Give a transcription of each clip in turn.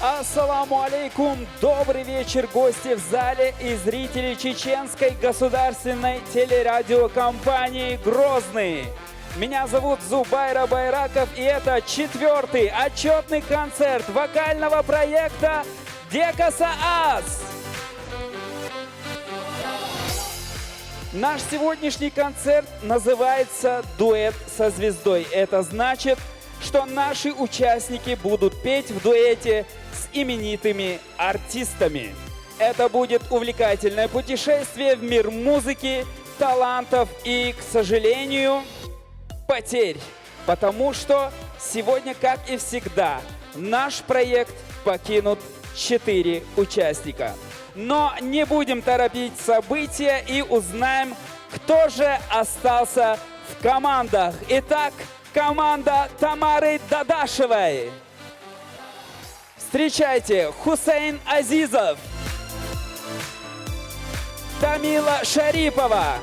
Ассаламу алейкум! Добрый вечер, гости в зале и зрители чеченской государственной телерадиокомпании «Грозный». Меня зовут Зубайра Байраков, и это 4-й отчетный концерт вокального проекта «Декаса Ас». Наш сегодняшний концерт называется «Дуэт со звездой». Это значит, что наши участники будут петь в дуэте с именитыми артистами. Это будет увлекательное путешествие в мир музыки, талантов и, к сожалению, потерь. Потому что сегодня, как и всегда, наш проект покинут 4 участника. Но не будем торопить события и узнаем, кто же остался в командах. Итак, команда Тамары Дадашевой. Встречайте, Хусейн Азизов, Тамила Шарипова,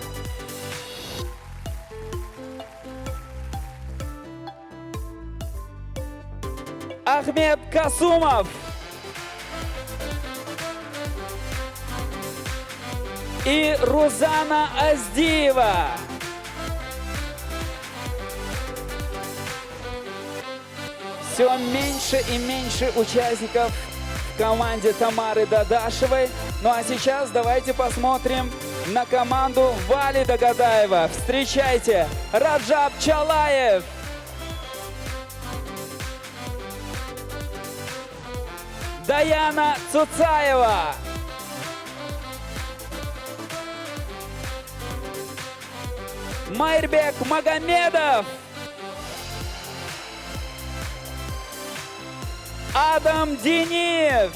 Ахмед Касумов и Рузана Аздиева. Все меньше и меньше участников в команде Тамары Дадашевой. Ну а сейчас давайте посмотрим на команду Вали Дагадаева. Встречайте, Раджаб Чалаев, Даяна Цуцаева, Майрбек Магомедов, Адам Дениев,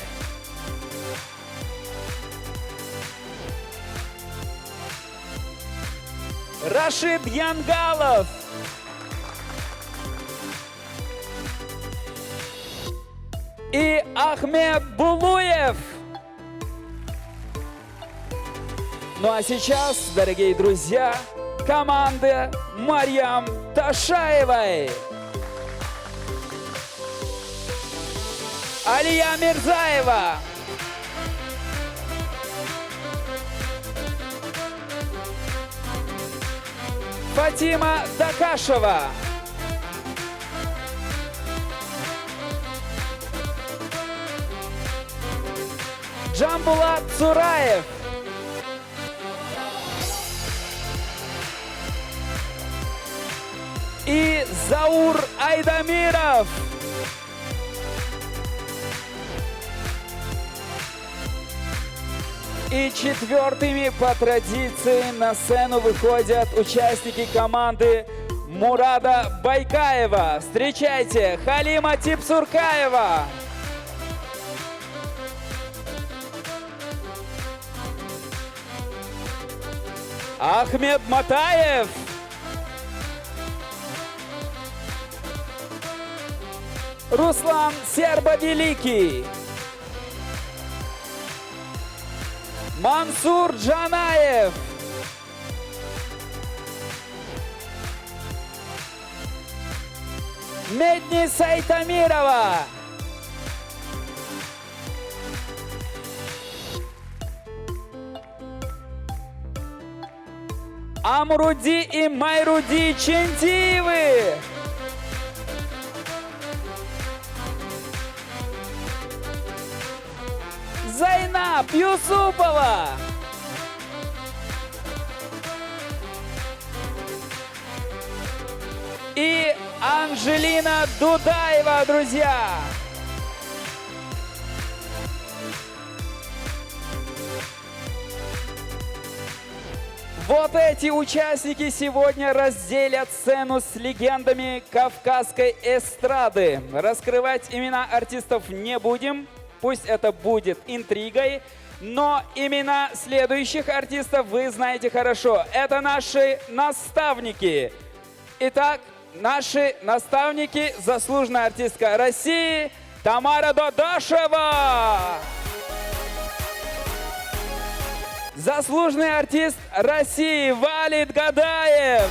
Рашид Янгалов, и Ахмед Булуев. Ну а сейчас, дорогие друзья, команда Марьям Ташаевой. Алия Мирзаева, Фатима Дакашева, Джамбулат Цураев, и Заур Айдамиров. И 4-ми по традиции на сцену выходят участники команды Мурада Байкаева. Встречайте, Халима Типсуркаева, Ахмед Матаев, Руслан Сербо-Великий, Мансур Джанаев, Медни Сайтамирова, Амруди и Майруди Чентиевы, Зайнаб Юсупова, и Анжелина Дудаева, друзья. Вот эти участники сегодня разделят сцену с легендами кавказской эстрады. Раскрывать имена артистов не будем, пусть это будет интригой, но имена следующих артистов вы знаете хорошо. Это наши наставники. Итак, наши наставники, заслуженная артистка России Тамара Дадашева. Заслуженный артист России Валид Гадаев.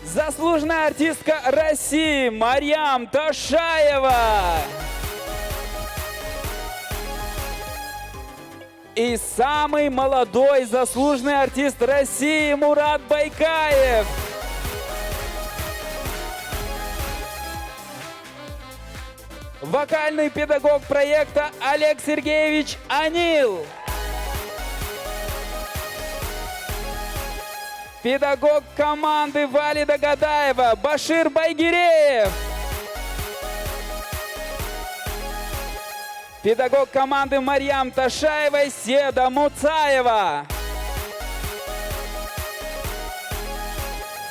Заслуженная артистка России Марьям Ташаева. И самый молодой заслуженный артист России Мурат Байкаев. Вокальный педагог проекта Олег Сергеевич Анил. Педагог команды Валида Гадаева Башир Байгиреев. Педагог команды Марьям Ташаевой Седа Муцаева.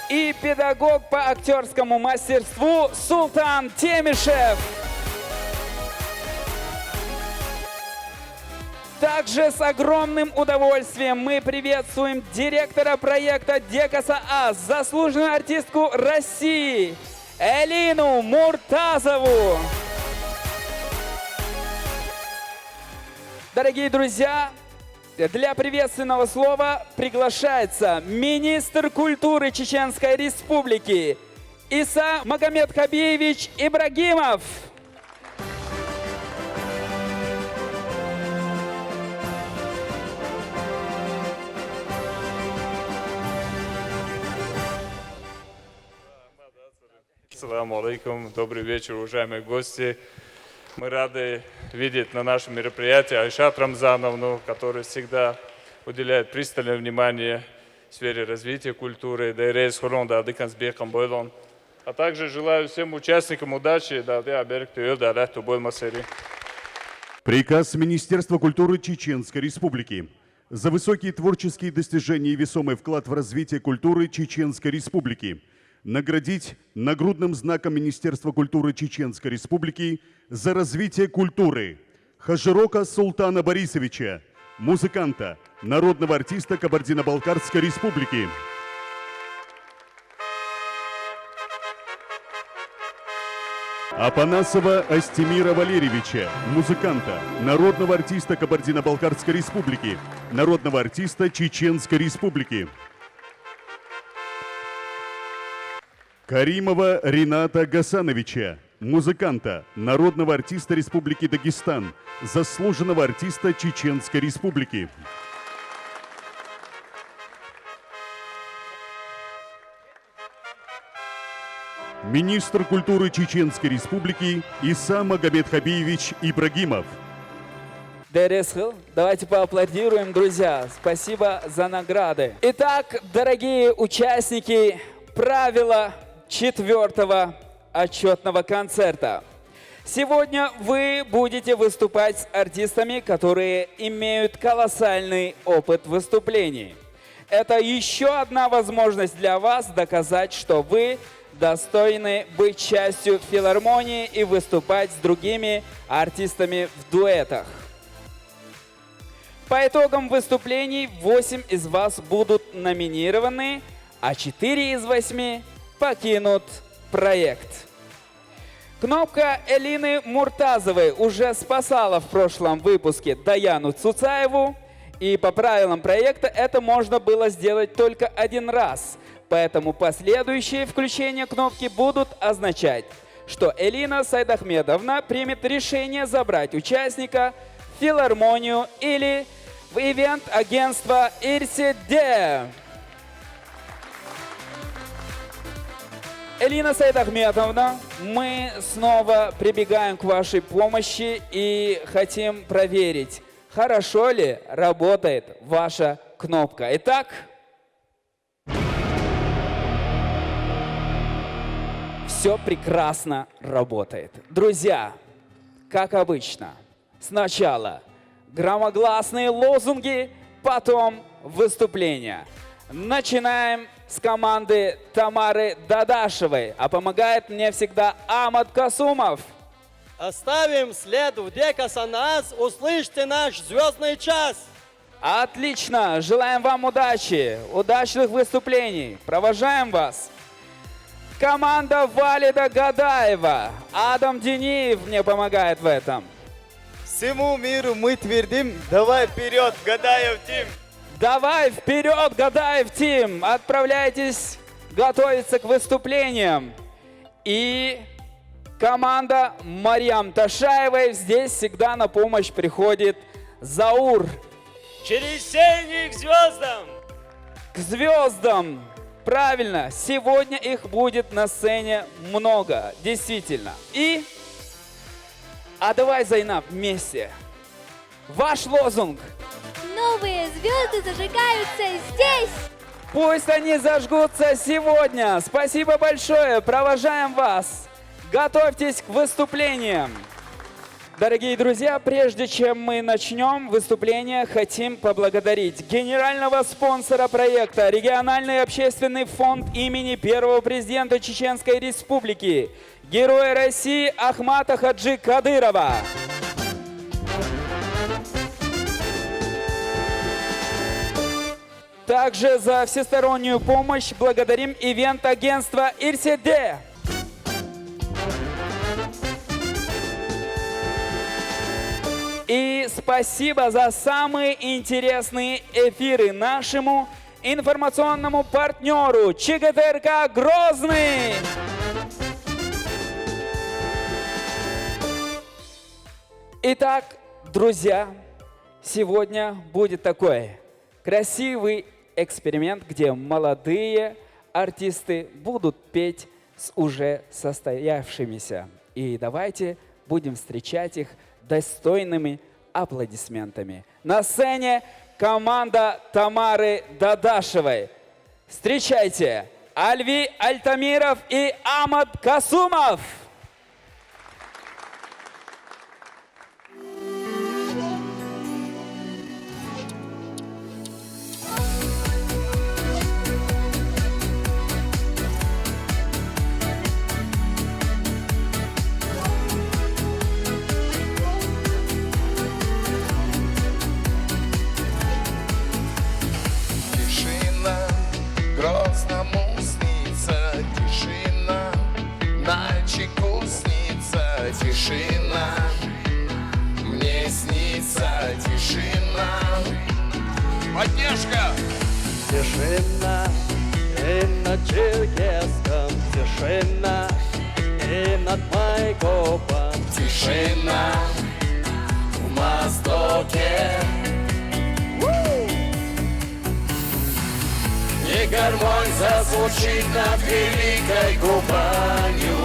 И педагог по актерскому мастерству Султан Темишев. Также с огромным удовольствием мы приветствуем директора проекта Декаса АС, заслуженную артистку России Элину Муртазову. Дорогие друзья, для приветственного слова приглашается министр культуры Чеченской Республики Иса Магомедхабиевич Ибрагимов. Ассаламу алейкум, добрый вечер, уважаемые гости. Мы рады видеть на нашем мероприятии Айшат Рамзановну, которая всегда уделяет пристальное внимание в сфере развития культуры. А также желаю всем участникам удачи. Приказ Министерства культуры Чеченской Республики. За высокие творческие достижения и весомый вклад в развитие культуры Чеченской Республики наградить нагрудным знаком Министерства культуры Чеченской Республики за развитие культуры Хажирока Султана Борисовича, музыканта, народного артиста Кабардино-Балкарской Республики. Апанасова Астемира Валерьевича, музыканта, народного артиста Кабардино-Балкарской Республики, народного артиста Чеченской Республики. Каримова Рината Гасановича, музыканта, народного артиста Республики Дагестан, заслуженного артиста Чеченской Республики. Министр культуры Чеченской Республики Иса Магомедхабиевич Ибрагимов. Дересхил, давайте поаплодируем, друзья. Спасибо за награды. Итак, дорогие участники, правила 4-го отчетного концерта. Сегодня вы будете выступать с артистами, которые имеют колоссальный опыт выступлений. Это еще одна возможность для вас доказать, что вы достойны быть частью филармонии и выступать с другими артистами в дуэтах. По итогам выступлений 8 из вас будут номинированы, а 4 из 8 покинут проект. Кнопка Элины Муртазовой уже спасала в прошлом выпуске Даяну Цуцаеву, и по правилам проекта это можно было сделать только один раз. Поэтому последующие включения кнопки будут означать, что Элина Сайдахмедовна примет решение забрать участника в филармонию или в ивент-агентство «Ирсиде». Элина Сайдахмедовна, мы снова прибегаем к вашей помощи и хотим проверить, хорошо ли работает ваша кнопка. Итак, все прекрасно работает. Друзья, как обычно, сначала громогласные лозунги, потом выступления. Начинаем с команды Тамары Дадашевой, а помогает мне всегда Амад Касумов. Оставим след в Декасанас, услышьте наш звездный час. Отлично, желаем вам удачи, удачных выступлений. Провожаем вас. Команда Валида Гадаева. Адам Дениев мне помогает в этом. Всему миру мы твердим, давай вперед, Гадаев Тим! Давай вперед, Гадаев Тим! Отправляйтесь готовиться к выступлениям. И команда Марьям Ташаевой, здесь всегда на помощь приходит Заур. Через сени к звездам! К звездам! Правильно, сегодня их будет на сцене много, действительно. А давай, Зайнаб, вместе. Ваш лозунг. Новые звезды зажигаются здесь! Пусть они зажгутся сегодня. Спасибо большое. Провожаем вас. Готовьтесь к выступлениям. Дорогие друзья, прежде чем мы начнем выступление, хотим поблагодарить генерального спонсора проекта, региональный общественный фонд имени первого президента Чеченской Республики, Героя России Ахмата Хаджи Кадырова. Также за всестороннюю помощь благодарим ивент-агентство «Ирседе». И спасибо за самые интересные эфиры нашему информационному партнеру ЧГТРК «Грозный». Итак, друзья, сегодня будет такой красивый эксперимент, где молодые артисты будут петь с уже состоявшимися. И давайте будем встречать их достойными аплодисментами. На сцене команда Тамары Дадашевой. Встречайте Альви Альтамиров и Амад Касумов. Грозному снится тишина, мальчику снится тишина, мне снится тишина. Поддержка! Тишина и на черкесском, тишина и над Майкопом, Тишина в Моздоке. И гармонь зазвучит над великой Кубанью.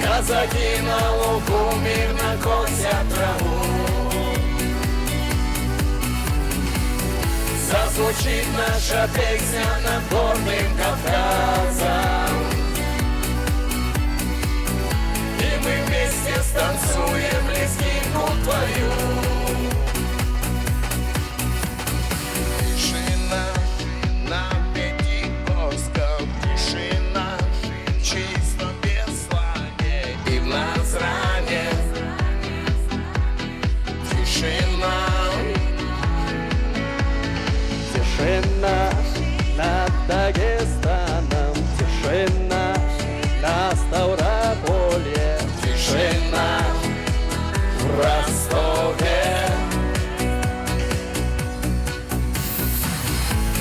Казаки на лугу мирно косят траву. Зазвучит наша песня над горным Кавказом. И мы вместе станцуем лезгинку твою. На Пятигорском тишина, чисто Беслане и в Назране. Тишина. тишина над Дагестаном, тишина на Ставрополье, Тишина в Ростове.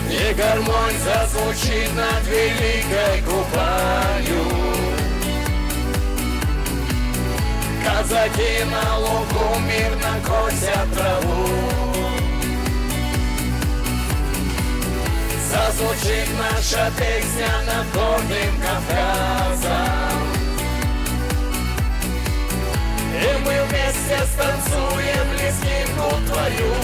И гармонь зазвучит над великой Кубанью. Казаки на лугу мирно косят траву. Зазвучит наша песня над горным Кавказом. И мы вместе станцуем лезгинку твою.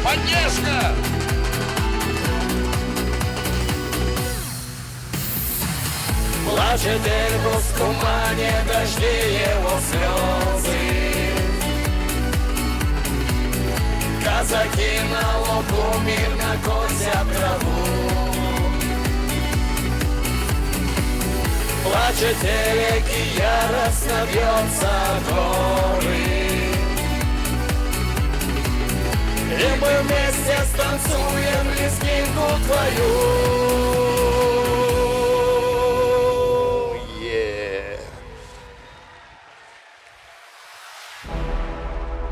Поддержка! Плачет Эльбрус в тумане, дожди его слезы. закинуло мирно кося траву. Плачет реки, яростно бьется горы. И мы вместе станцуем лезгинку твою.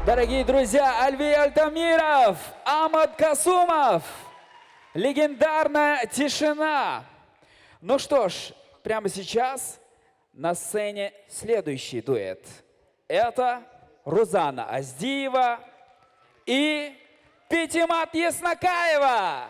Дорогие друзья, Альвий Альтамиров, Амад Касумов, легендарная «Тишина». Ну что ж, прямо сейчас на сцене следующий дуэт. Это Рузана Аздиева и Петимат Яснакаева.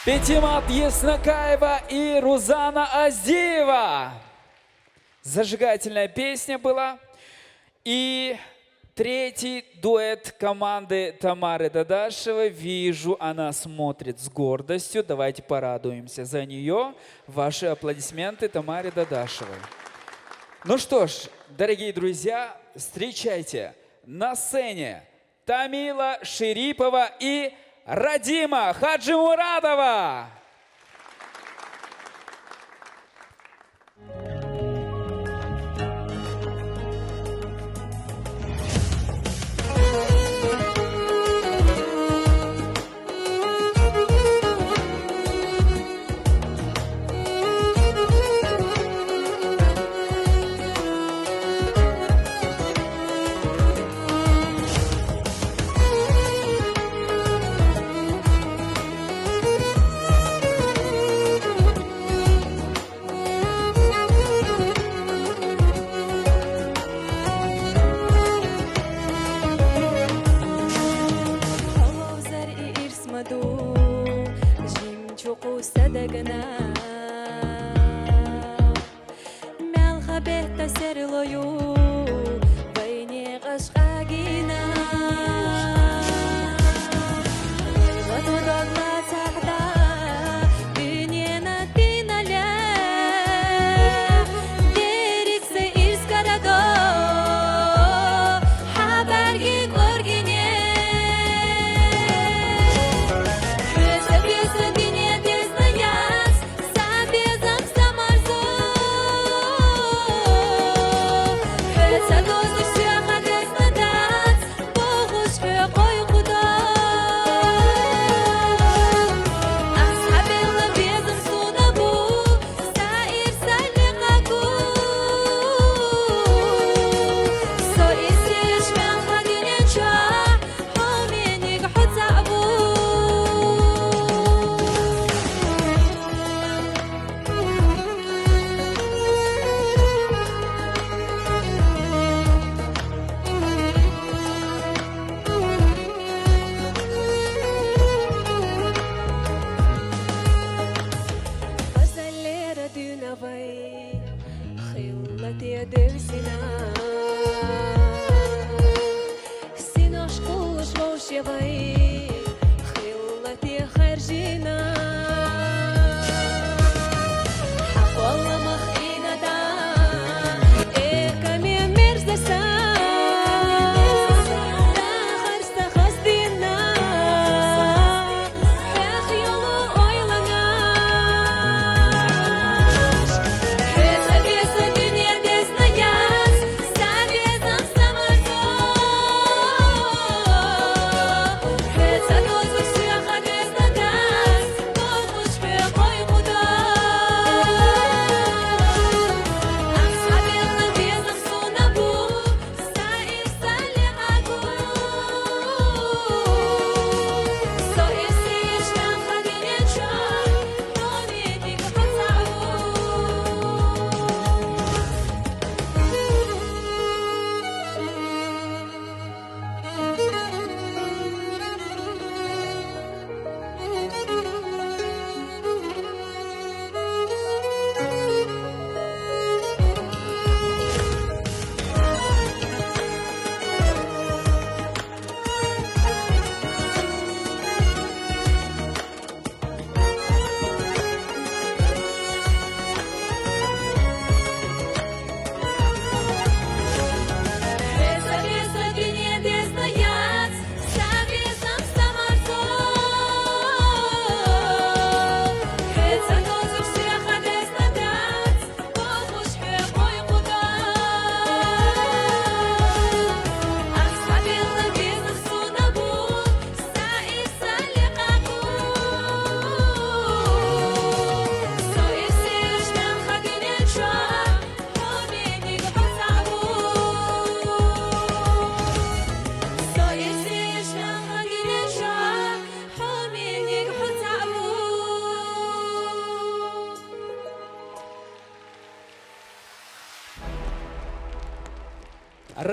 Петимат Яснакаева и Рузана Азиева. Зажигательная песня была. И третий дуэт команды Тамары Дадашевой. Вижу, она смотрит с гордостью. Давайте порадуемся за нее. Ваши аплодисменты Тамаре Дадашевой. Ну что ж, дорогие друзья, встречайте на сцене Тамила Шерипова и Радима Хаджимурадова.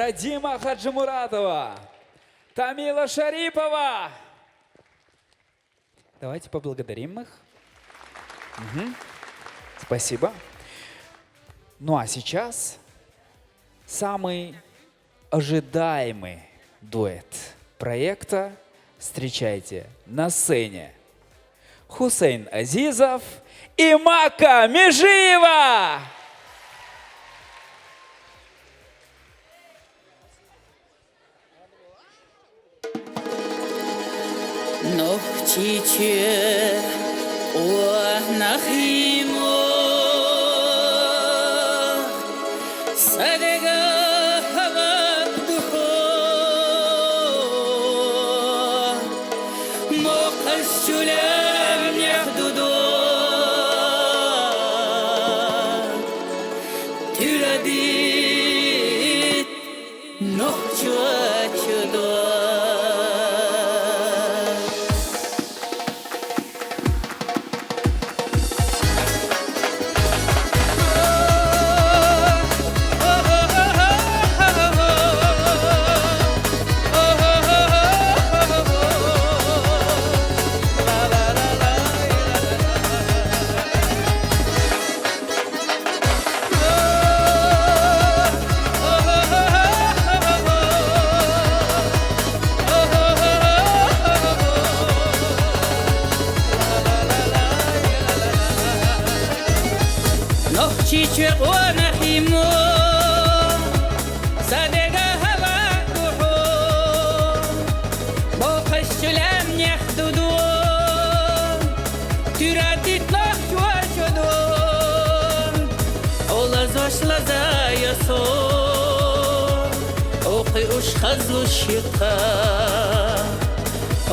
Радима Хаджимуратова, Тамила Шарипова. Давайте поблагодарим их. Спасибо. Ну а сейчас самый ожидаемый дуэт проекта. Встречайте на сцене Хусейн Азизов и Мака Межиева. Нохчиче о нахимо садега хавадухо мокасчулем нехдудо тюрадит нохчуачудо. Нохчиче о нахимо садега хавадухо мокасчулем нехдудо тюрадит нохчуачудо олазошлаза ясо оқи ушхазлу шиқа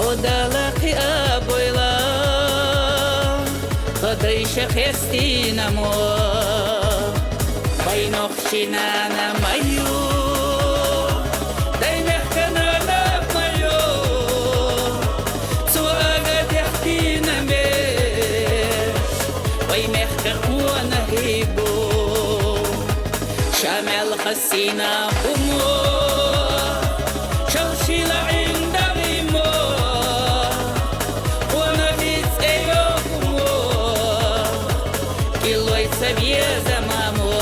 одалақи абойла قديش خستينا مو بينوخشنا مايو دايمخنا مايو سواغا تحتينا مش ويمخنا هيبو شامل خسينا بمو شوشيلا عند غيمو Совьеза мамо.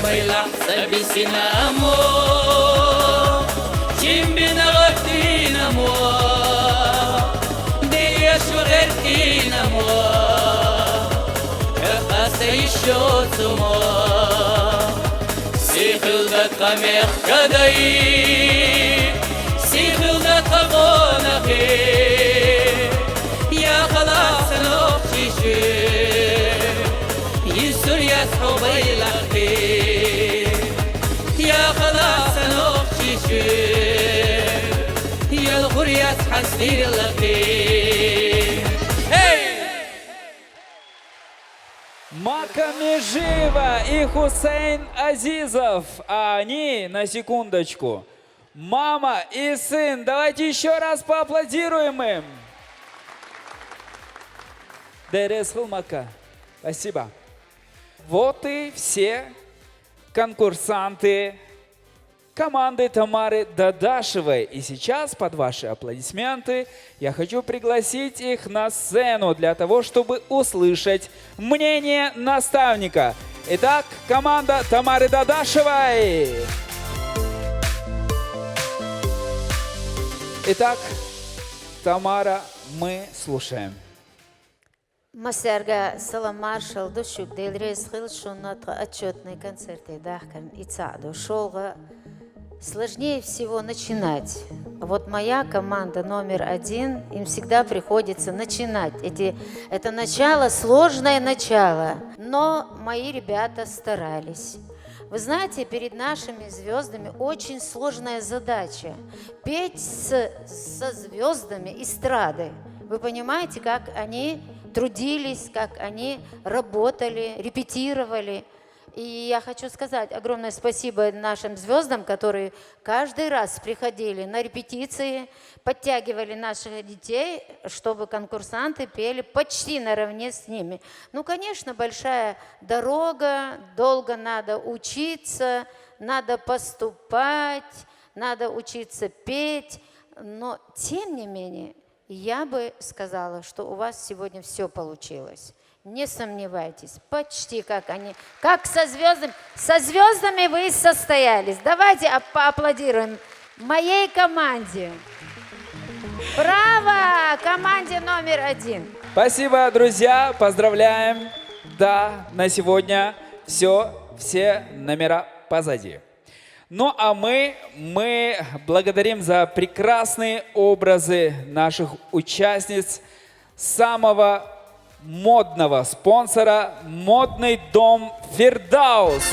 بيلحظة بسنامو جنبنا غدينا مو دي شغلتينا مو еще цумо. Сихилдат камех кадай, сихилдат кагонахи. Я халас нохчишу, يسر يسحب يلخي. يا خلاص نخشيشو، يا الغر يسحسير لخي. Макамежиева и Хусейн Азизов. А они, на секундочку, мама и сын. Давайте еще раз поаплодируем им. Дерес Хулмака. Спасибо. Вот и все конкурсанты команды Тамары Дадашевой. И сейчас под ваши аплодисменты я хочу пригласить их на сцену для того, чтобы услышать мнение наставника. Итак, команда Тамары Дадашевой. Итак, Тамара, мы слушаем. Масерга салам маршал душук делрез хилшунат отчетные концерты дахкан и цаду шолга. Сложнее всего начинать. Вот моя команда номер 1, им всегда приходится начинать. Это начало, сложное начало. Но мои ребята старались. Вы знаете, перед нашими звездами очень сложная задача. Петь со звездами эстрады. Вы понимаете, как они трудились, как они работали, репетировали. И я хочу сказать огромное спасибо нашим звездам, которые каждый раз приходили на репетиции, подтягивали наших детей, чтобы конкурсанты пели почти наравне с ними. Ну, конечно, большая дорога, долго надо учиться, надо поступать, надо учиться петь, но тем не менее, я бы сказала, что у вас сегодня все получилось. Не сомневайтесь, почти как они, как со звездами. Со звездами вы состоялись. Давайте поаплодируем моей команде. Браво! Команде номер 1. Спасибо, друзья, поздравляем. Да, на сегодня все номера позади. Ну а мы благодарим за прекрасные образы наших участниц, самого модного спонсора «Модный дом Фирдаус».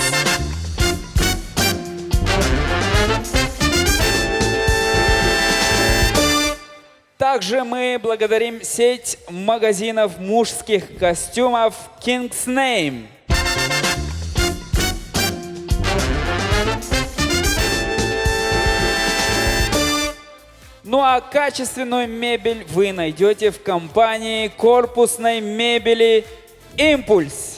Также мы благодарим сеть магазинов мужских костюмов King's Name. Ну а качественную мебель вы найдете в компании корпусной мебели «Импульс».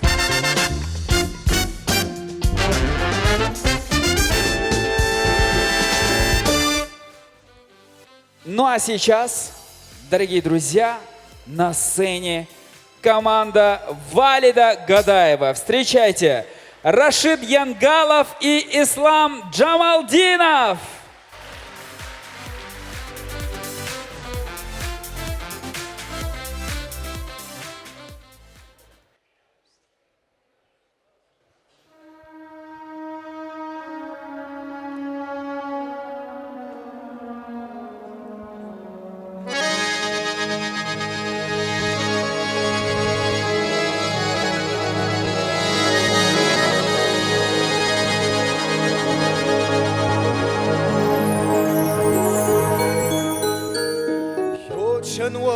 Ну а сейчас, дорогие друзья, на сцене команда Валида Гадаева. Встречайте, Рашид Янгалов и Ислам Джамалдинов.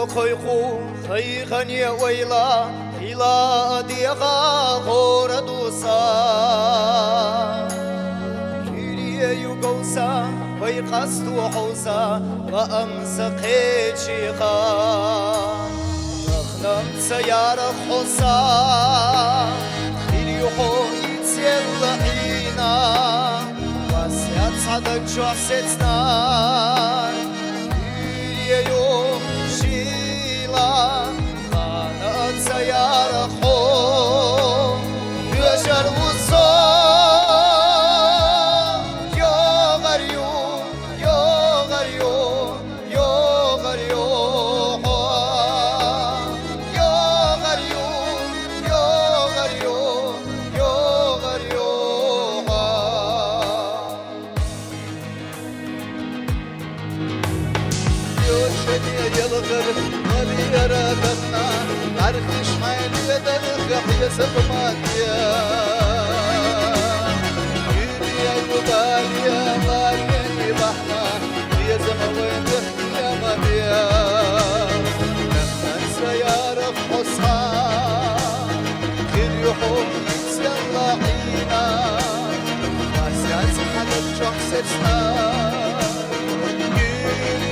وخيخو خيخني ويلا إلى ديغا غور دوسا كيري يوغوسا ويقصدو حوسا وأمس قيتشيخا نخنم سيار خوسا كيري حوي تسيل حينا واسيات صدق جوحستنا كيري يوم شيلا خانت سيار خو يشر وصول Yo madya Dünya güzel ya Maryeni bahna Diyezem وين يا madya Nefes sayarıp حسها كل يوم يتسلى عينا واساس حدث شخص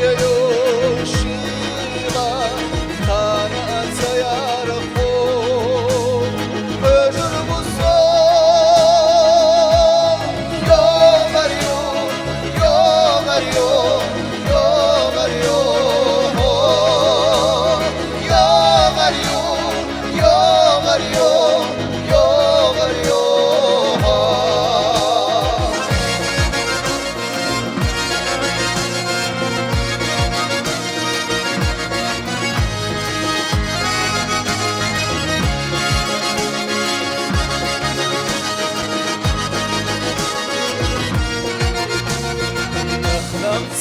يا يوشيلا كان سيارة فوق فجر بصور يا مريم يا مريم يا مريم يا مريم يا مريم يا مريم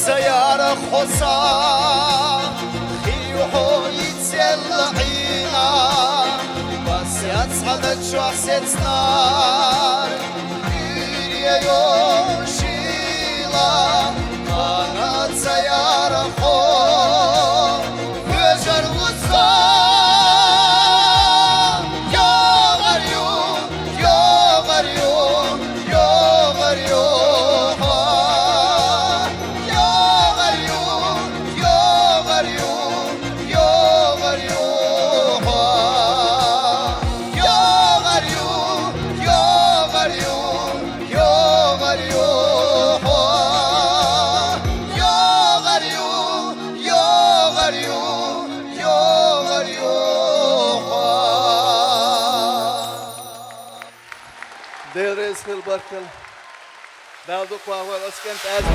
سيارة خصام خيوحو يتسلعينا بس يتصعد تشوح نار يا يوشيلا كانت سيارة خو فجر وصام يا مريم يا مريم يا مريم يا مريم يا مريم يا مريم يا مريم يا مريم يا مريم يا مريم يا مريم يا مريم Değerli Hılbarkın, Davduk Vahval Askent Azmi.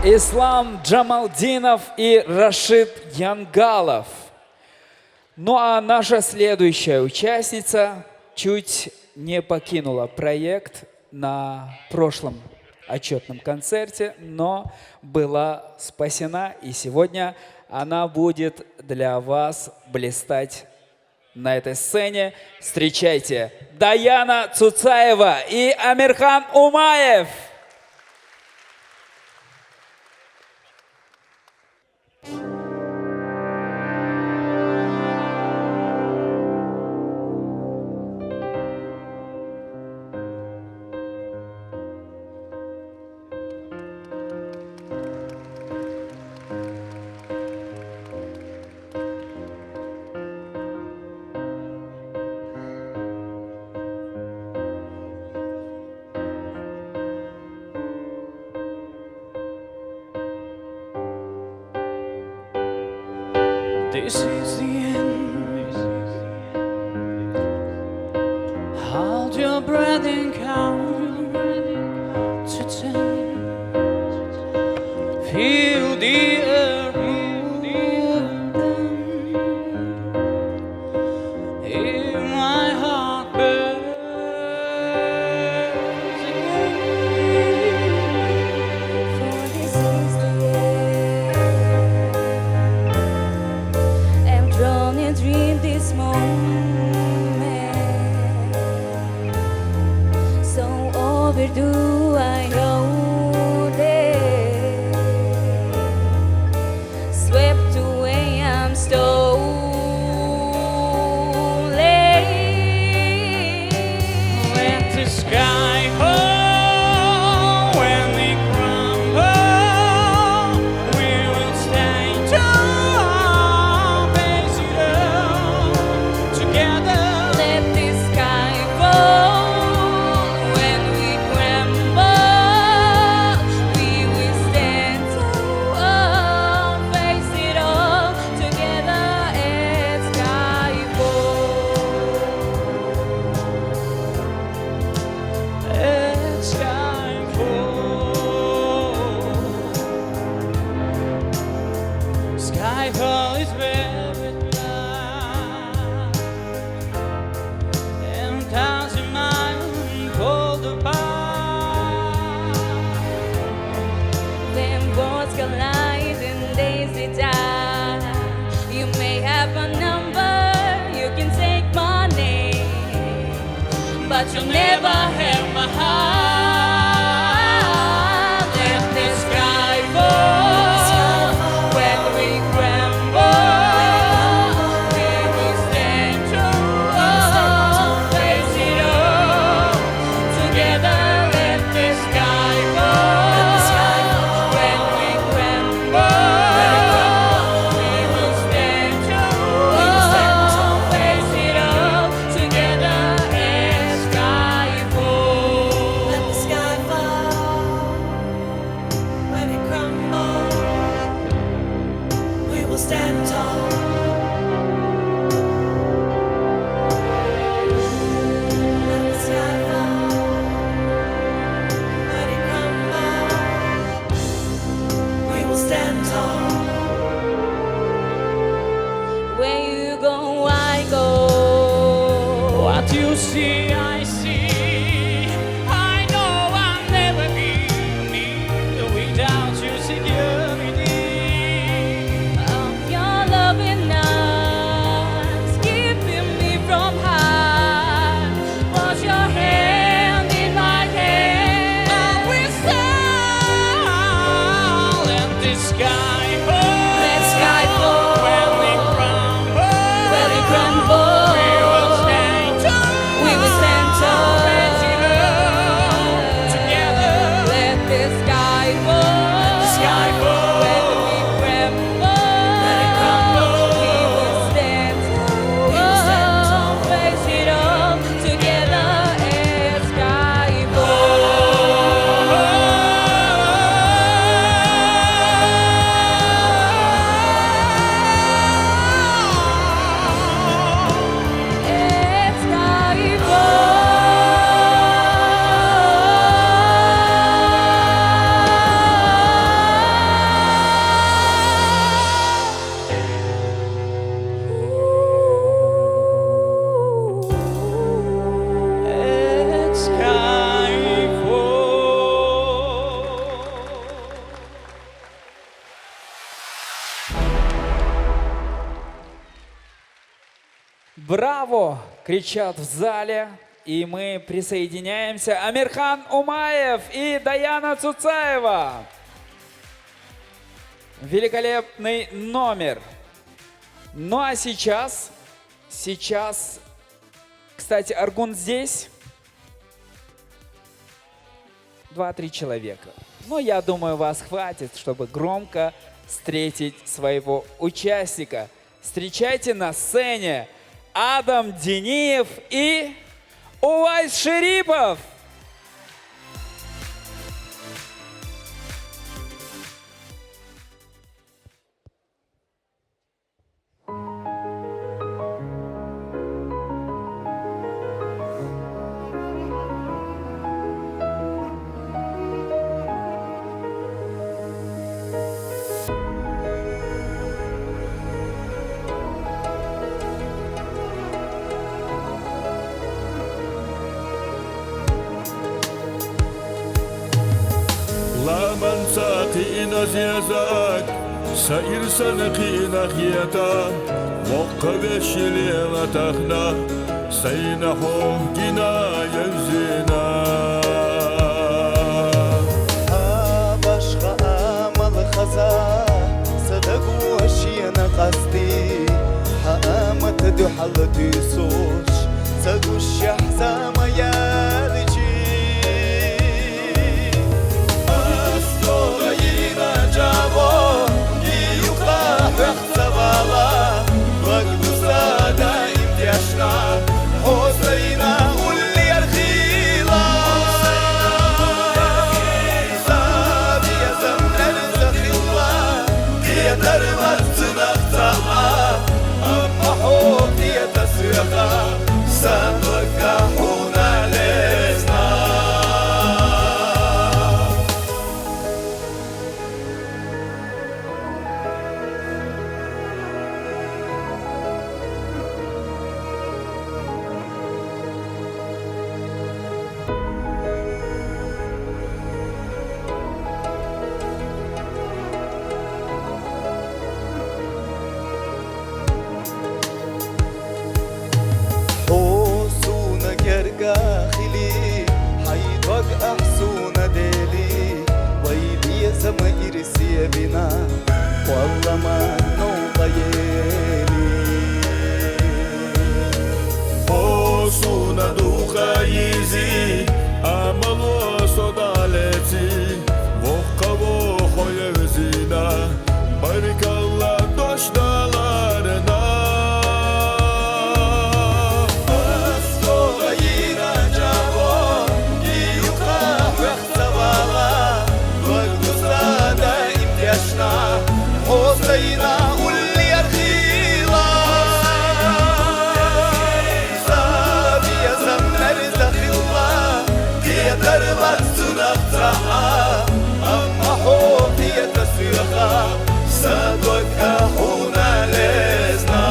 Ислам Джамалдинов и Рашид Янгалов. Ну а наша следующая участница чуть не покинула проект на прошлом отчетном концерте, но была спасена, и сегодня она будет для вас блистать на этой сцене. Встречайте, Даяна Цуцаева и Амирхан Умаев. This is the end. Hold your breath and count to 10. Feel the air move in my heart burns again. For this is the end. I'm drawn and dream this moment. So overdue, I know that. Swept away, I'm stolen. Let the sky fall when we crumble. We will stand tall, face it all together. Let the sky fall when we tremble. but you'll never have my heart. Let the sky fall when we crumble. We will stand tall, face it all together. Let the sky fall when we crumble. We will stand tall, face it all together. As sky falls. Let the sky fall when it crumbles. We will stand tall. Let the sky fall when it crumbles. We will stand tall. Where you go, I go. What you see, I see. I know I'll never be me without your security. Of your loving eyes, keeping me from harm. Was your hand in my hand? I will stand. Let the sky fall. Let sky fall when we crumble. when it crumbles. We will stand tall. We will stand tall. Face it all together. Let the sky fall. Sky fall. When we crumble. Let it crumble. We will stand tall. Face it all together as sky falls. As sky falls. Let sky fall. Браво! Кричат в зале. И мы присоединяемся. Амирхан Умаев и Даяна Цуцаева. Великолепный номер. Ну а сейчас, кстати, Аргун здесь. 2-3 человека. Но я думаю, вас хватит, чтобы громко встретить своего участника. Встречайте на сцене Адам Дениев и Увайс Шерипов. لا من ساقينا زيزاك سائر سنقينا خياتا وقبش لينا تخنا سينحو جنا ينزينا başka amal khaza صدق وشينا قصدي حامت دو حلتي صوش سقوش حزام يالجي أستغينا جابو يقاح اختبالا وقت سادا امتياشنا حسينا واللي يرخيلا سابي يزمن الزخيلا يدر مستنقطع أما حوك يتسرقا سنركحونا لسنا بنا والله ما نوضى يلي Osuna duha yizi amalo sodaleti Vokavo hoyezina barikalla doşdalarına Askola yina javo yuqa waqtavala Vaqtusada imtiyashna Hosayna ulli arkhila Sabiya zamlar zakhilla Diya darbat sunaqtaha Amma hoqiya taswiqa Sadwak ahuna lezna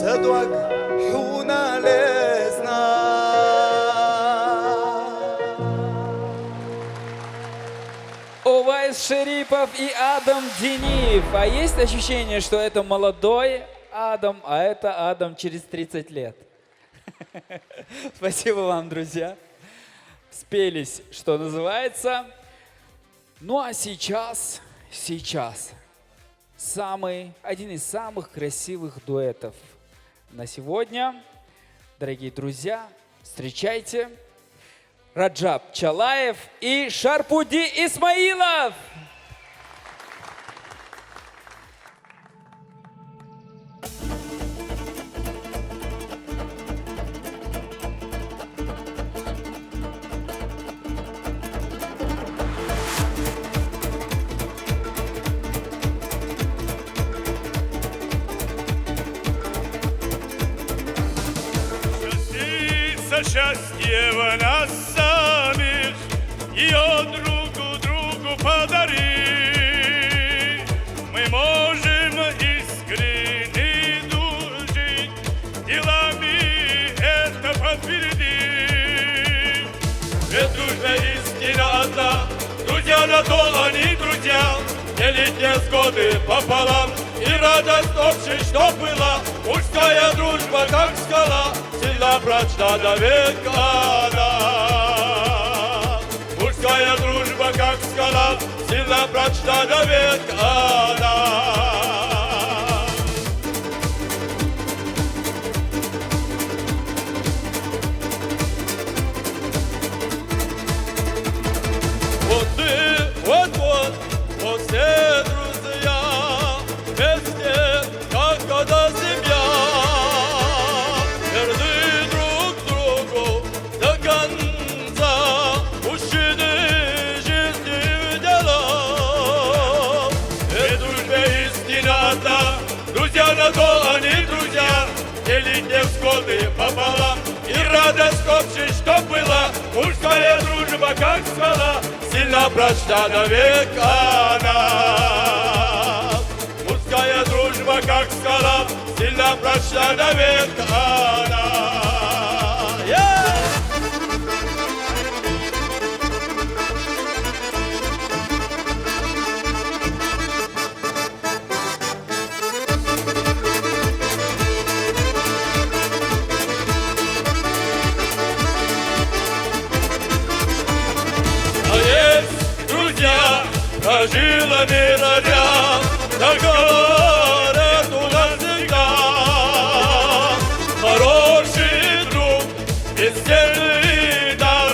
صدوق حونا لزنا Увайс Шерипов и Адам Дениев. А есть ощущение, что это молодой Адам, а это Адам через 30 лет? Спасибо вам, друзья. Спелись, что называется. Ну а сейчас один из самых красивых дуэтов на сегодня. Дорогие друзья, встречайте Раджаб Чалаев и Шарпуди Исмаилов. Счастье в нас самих, ее другу подари. Мы можем искренне дружить, делами это подтвердим. Ведь дружба истина одна, друзья на то они друзья. Делить невзгоды пополам и радость общей, что была. Мужская дружба, как скала, сильно прочна до века она. Мужская дружба, как скала, сильно прочна до века она. Вот ты, вот все друзья, вместе, как одна семья. Верны друг другу до конца, мужчины жизни в делах. Ведь дружба истина одна, друзья на то они друзья. Делить невзгоды пополам и радость общей, что была. Мужская дружба, как скала, сильно прочна до века она. Мужская дружба, как скала, сильно прочна до века она. Прожила мира ряд, договор у нас всегда. Хороший друг, бесценный дар,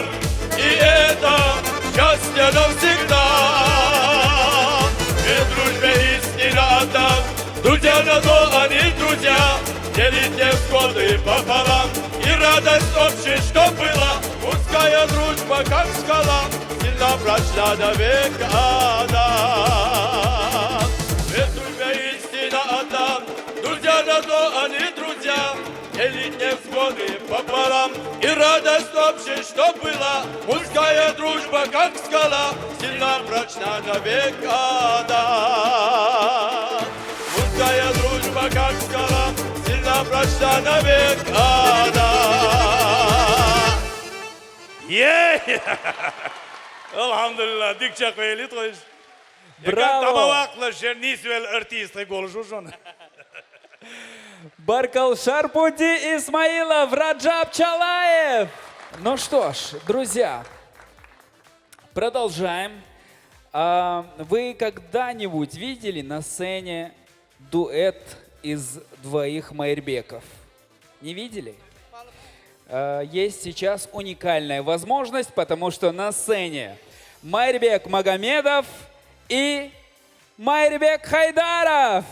надо век отдам. Ведь дружба истина отдам, друзья равно они друзья. Делить невзгоды пополам и радость общей, что была. Мужская дружба, как скала, сильна, прочна, навек отдам. Мужская дружба, как скала, сильна, прочна, навек отдам. Elhamdülillah, dikçe koyuyor, toyuz. Браво! Tamavakla жернисвел артисты голжу жон. Баркал Шарпуди Исмаилов, Раджаб Чалаев. Ну что ж, друзья, продолжаем. Вы когда-нибудь видели на сцене дуэт из двоих майрбеков? Не видели? Есть сейчас уникальная возможность, потому что на сцене Майрбек Магомедов и Майрбек Хайдаров.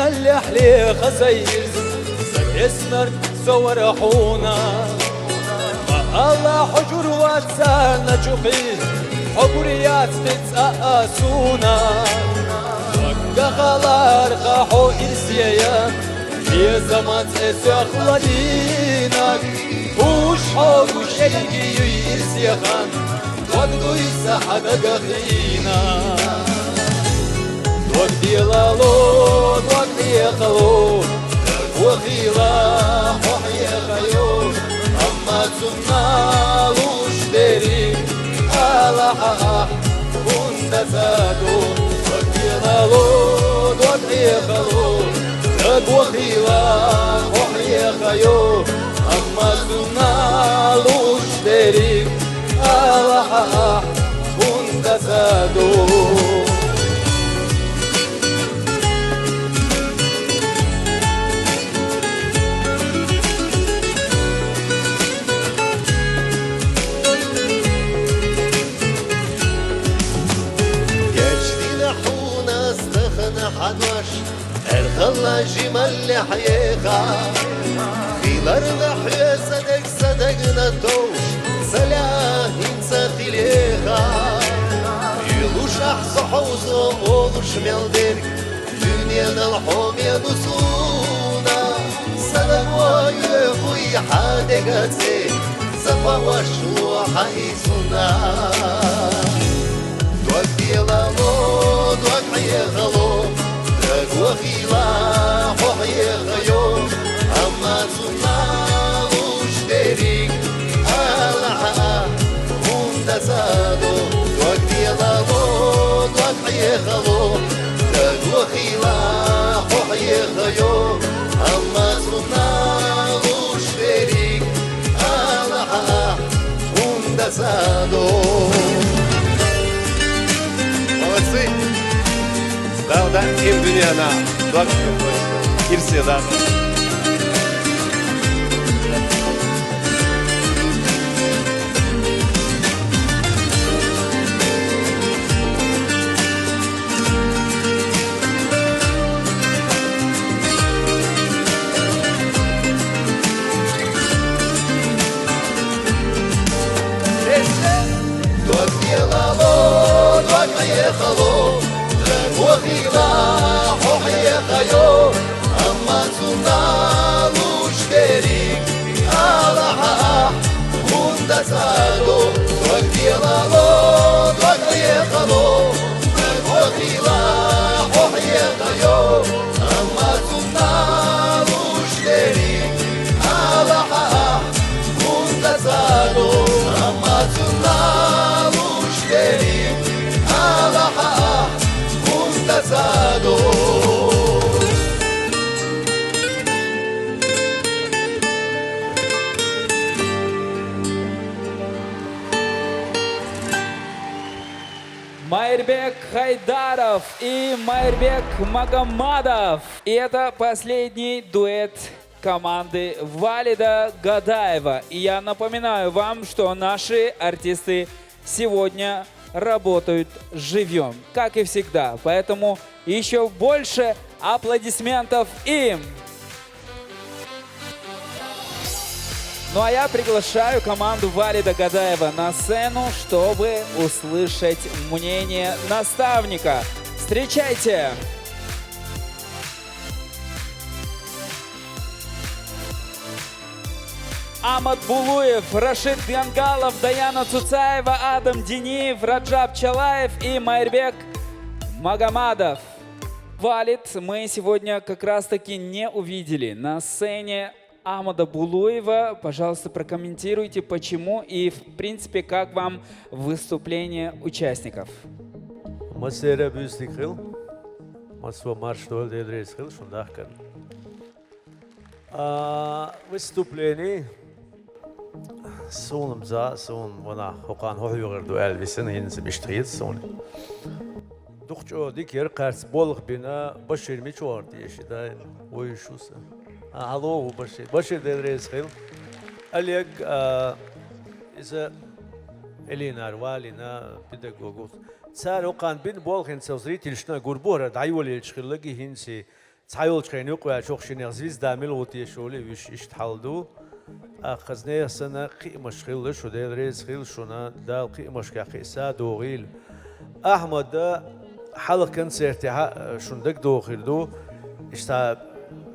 اللحلي خسير اسمر سورحونا الله حجر واتسانا شوقي حقريات تتسأسونا وقخلار قاحو إرسيا في زمان تسخلدينك وش حوش يجي إرسيا خان وقدو يسحد قخينا وقديلالو وقديخلو وخيلا وحيا خيو أما تسنالوش ديري ألاحا وندسادو وقديلالو وقديخلو وخيلا وحيا خيو أما تسنالوش ديري ألاحا وندسادو الخلا جمال حيخا خيلرنا حيا صدق صدقنا توش سلاهين ساتليخا يلوش أحصى حوزة أولوش ميلدرك دنيانا الحومية نسونا سلام ويخوي حادقاتي صفا وشو حيسونا دوك ديلالو دوك حيخالو وخيلا وحيا خيو أما تسنالوش ديريك ألحا وندسادو وكيلالو وحيا خلو وخيلا وحيا خيو أما تسنالوش ديريك ألحا وندسادو. Молодцы! Да, им dünyana. Bak, kimseye daha. وخيلا وحيا خيو أما تنالوش ديريك ألاحا وندسادو وخيلا وحيا خلو وخيلا وحيا خيو أما تنالوش ديريك ألاحا وندسادو أما تنالوش ديريك ألاحا وندسادو. Майрбек Хайдаров и Майрбек Магомадов. И это последний дуэт команды Валида Гадаева. И я напоминаю вам, что наши артисты сегодня работают живьем, как и всегда. Поэтому еще больше аплодисментов им. Ну а я приглашаю команду Валида Гадаева на сцену, чтобы услышать мнение наставника. Встречайте! Амат Булуев, Рашид Гангалов, Даяна Цуцаева, Адам Дениев, Раджаб Чалаев и Майрбек Магомадов. Валид мы сегодня как раз-таки не увидели на сцене Амада Булуева. Пожалуйста, прокомментируйте, почему и, в принципе, как вам выступление участников. Выступление сон за сон вона хокан хойгер дуэл висен хинс биштрит сон духчо дикер карс болох бина башир мичуар дишида ой шуса алло башир дедрес хил алек иза элинар валина педагогус цар хокан бин болгин зрительшна гурбора дайволел чхилги хинси цайл чхену ква чохшинер звезда мелотия шоле виш иштхалду خزنه سنا قیمش خیلی شده ریز خیلی شونه دال قیمش که خیسا دوغیل احمد حلق کنسرتی شندک دوغیل دو اشتا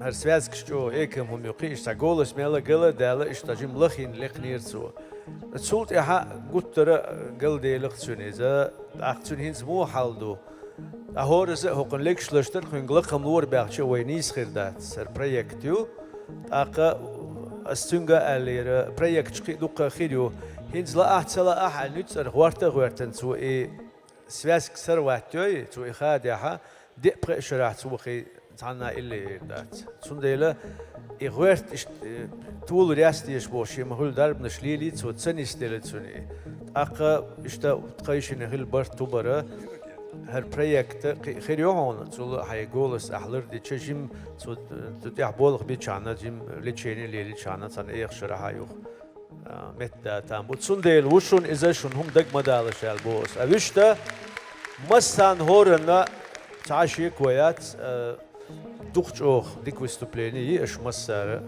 هر سویز کشتو ایکم هم یقی اشتا گولش میله گله داله اشتا جیم لخین لخنیر سو تسولت اها گوت ترا گل دیلخ سونیزه اختون هنز مو حال دو اهورز هکن لکشلشتر خنگلق هم لور بخش وینیس خیردات سر پروژکتیو اقا استونجا اللي بريكت دوقة خيريو هنز لا أحسلا أحد نتسر غوارتن سوء سواسك سرواتوي سوء خادعها دي بريشرات سوء خي تعنا اللي دات سنديلا غوارت طول رياستي إشبوشي مهول درب نشليلي سوء تسني ستيلت سوني أقا إشتا تقايشين هل برتوبرا هر بريكت خيريو هون سول هايغولس أحلر دي تشجيم سو تتيح بولخ بيتشانا جيم ليتشيني ليلي تشانا تان إيخ شرحايوخ متى تامبوت سنديل وشون إذا شون هم دق مدال شالبوس أبيشتا مستان هورنا تعشي كويات دوخشوخ ديك وستوبليني إيش مسار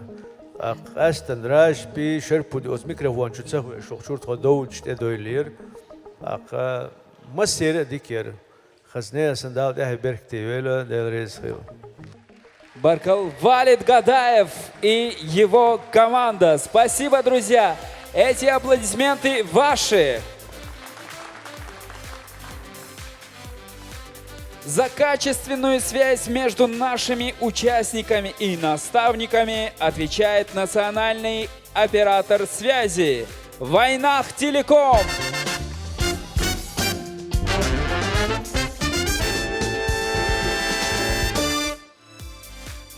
أستن راش بي شربو دي أوز ميكروفون شو تسوي شو شورت خدوج تدويلير مسير ديكير خزنه сандал да берктивела делресхил. Баркал Валид Гадаев и его команда. Спасибо, друзья. Эти аплодисменты ваши. За качественную связь между нашими участниками и наставниками отвечает национальный оператор связи Вайнах Телеком.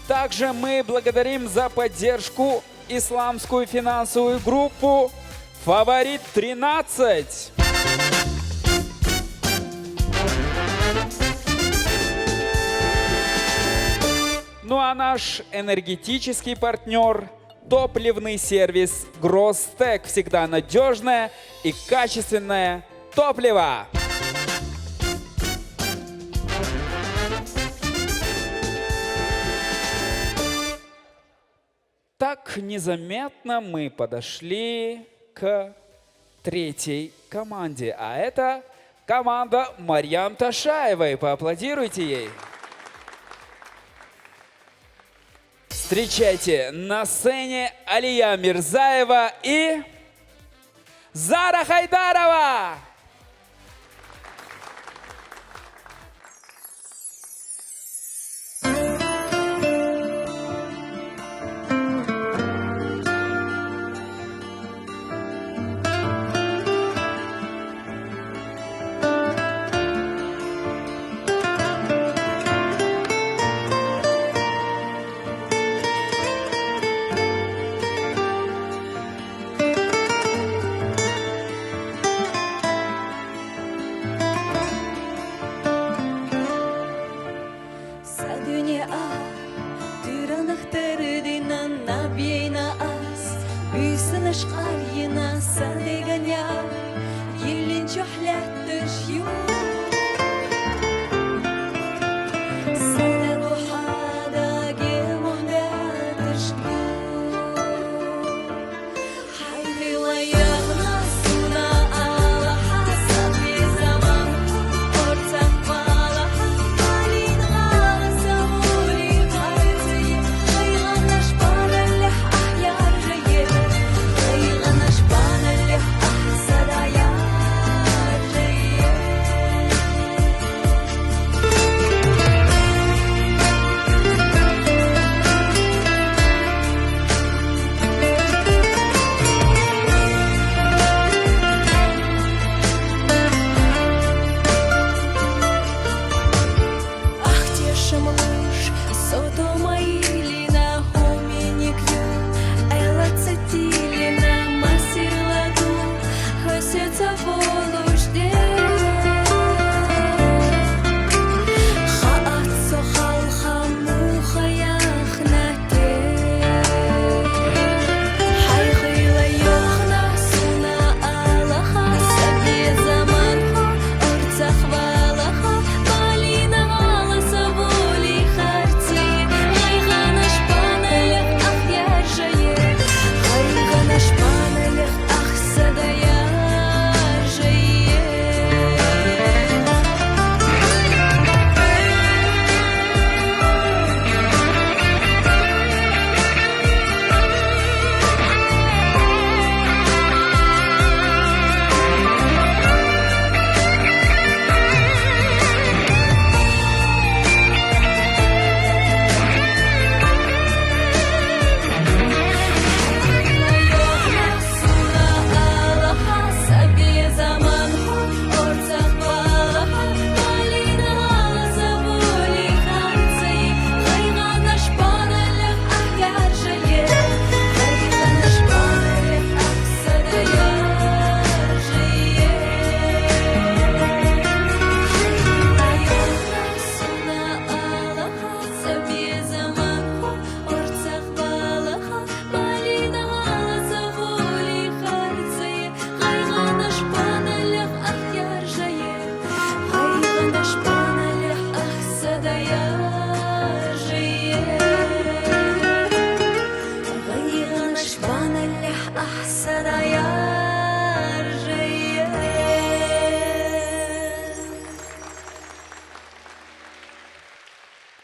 Также мы благодарим за поддержку исламскую финансовую группу «Фаворит 13». Ну а наш энергетический партнер – топливный сервис «Гростек». Всегда надежное и качественное топливо. Так незаметно мы подошли к третьей команде, а это команда Марьям Ташаевой. Поаплодируйте ей. Встречайте на сцене Алия Мирзаева и Зара Хайдарова.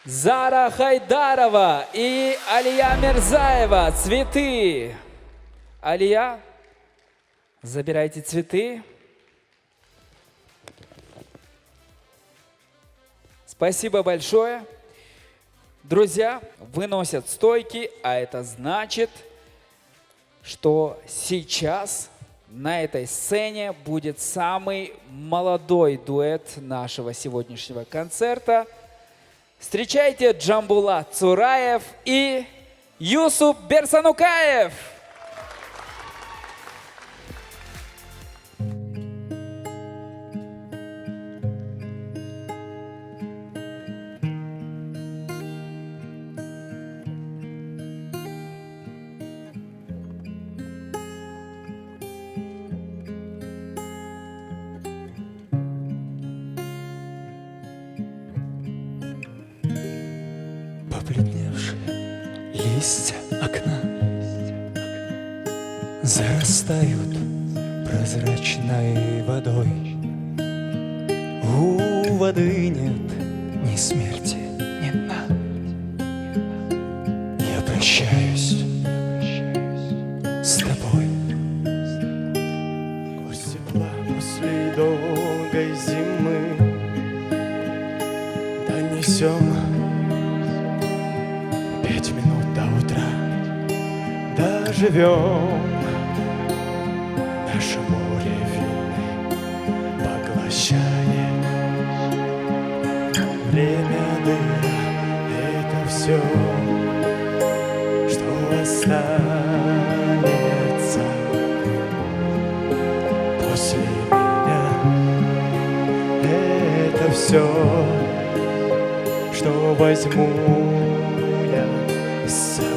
Зара Хайдарова и Алия Мирзаева. Цветы. Алия, забирайте цветы. Спасибо большое. Друзья, выносят стойки, а это значит, что сейчас на этой сцене будет самый молодой дуэт нашего сегодняшнего концерта. Встречайте Джамбулат Цураев и Юсуп Берсанукаев. Побледневшие листья окна зарастают прозрачной водой. У воды нет ни смерти, ни дна. Я прощаюсь с тобой. Гость тепла после долгой зимы донесем 5 минут до утра. Доживем наше море вины, поглощая время дыра. Это все, что останется после меня. Это все, что возьму я с собой.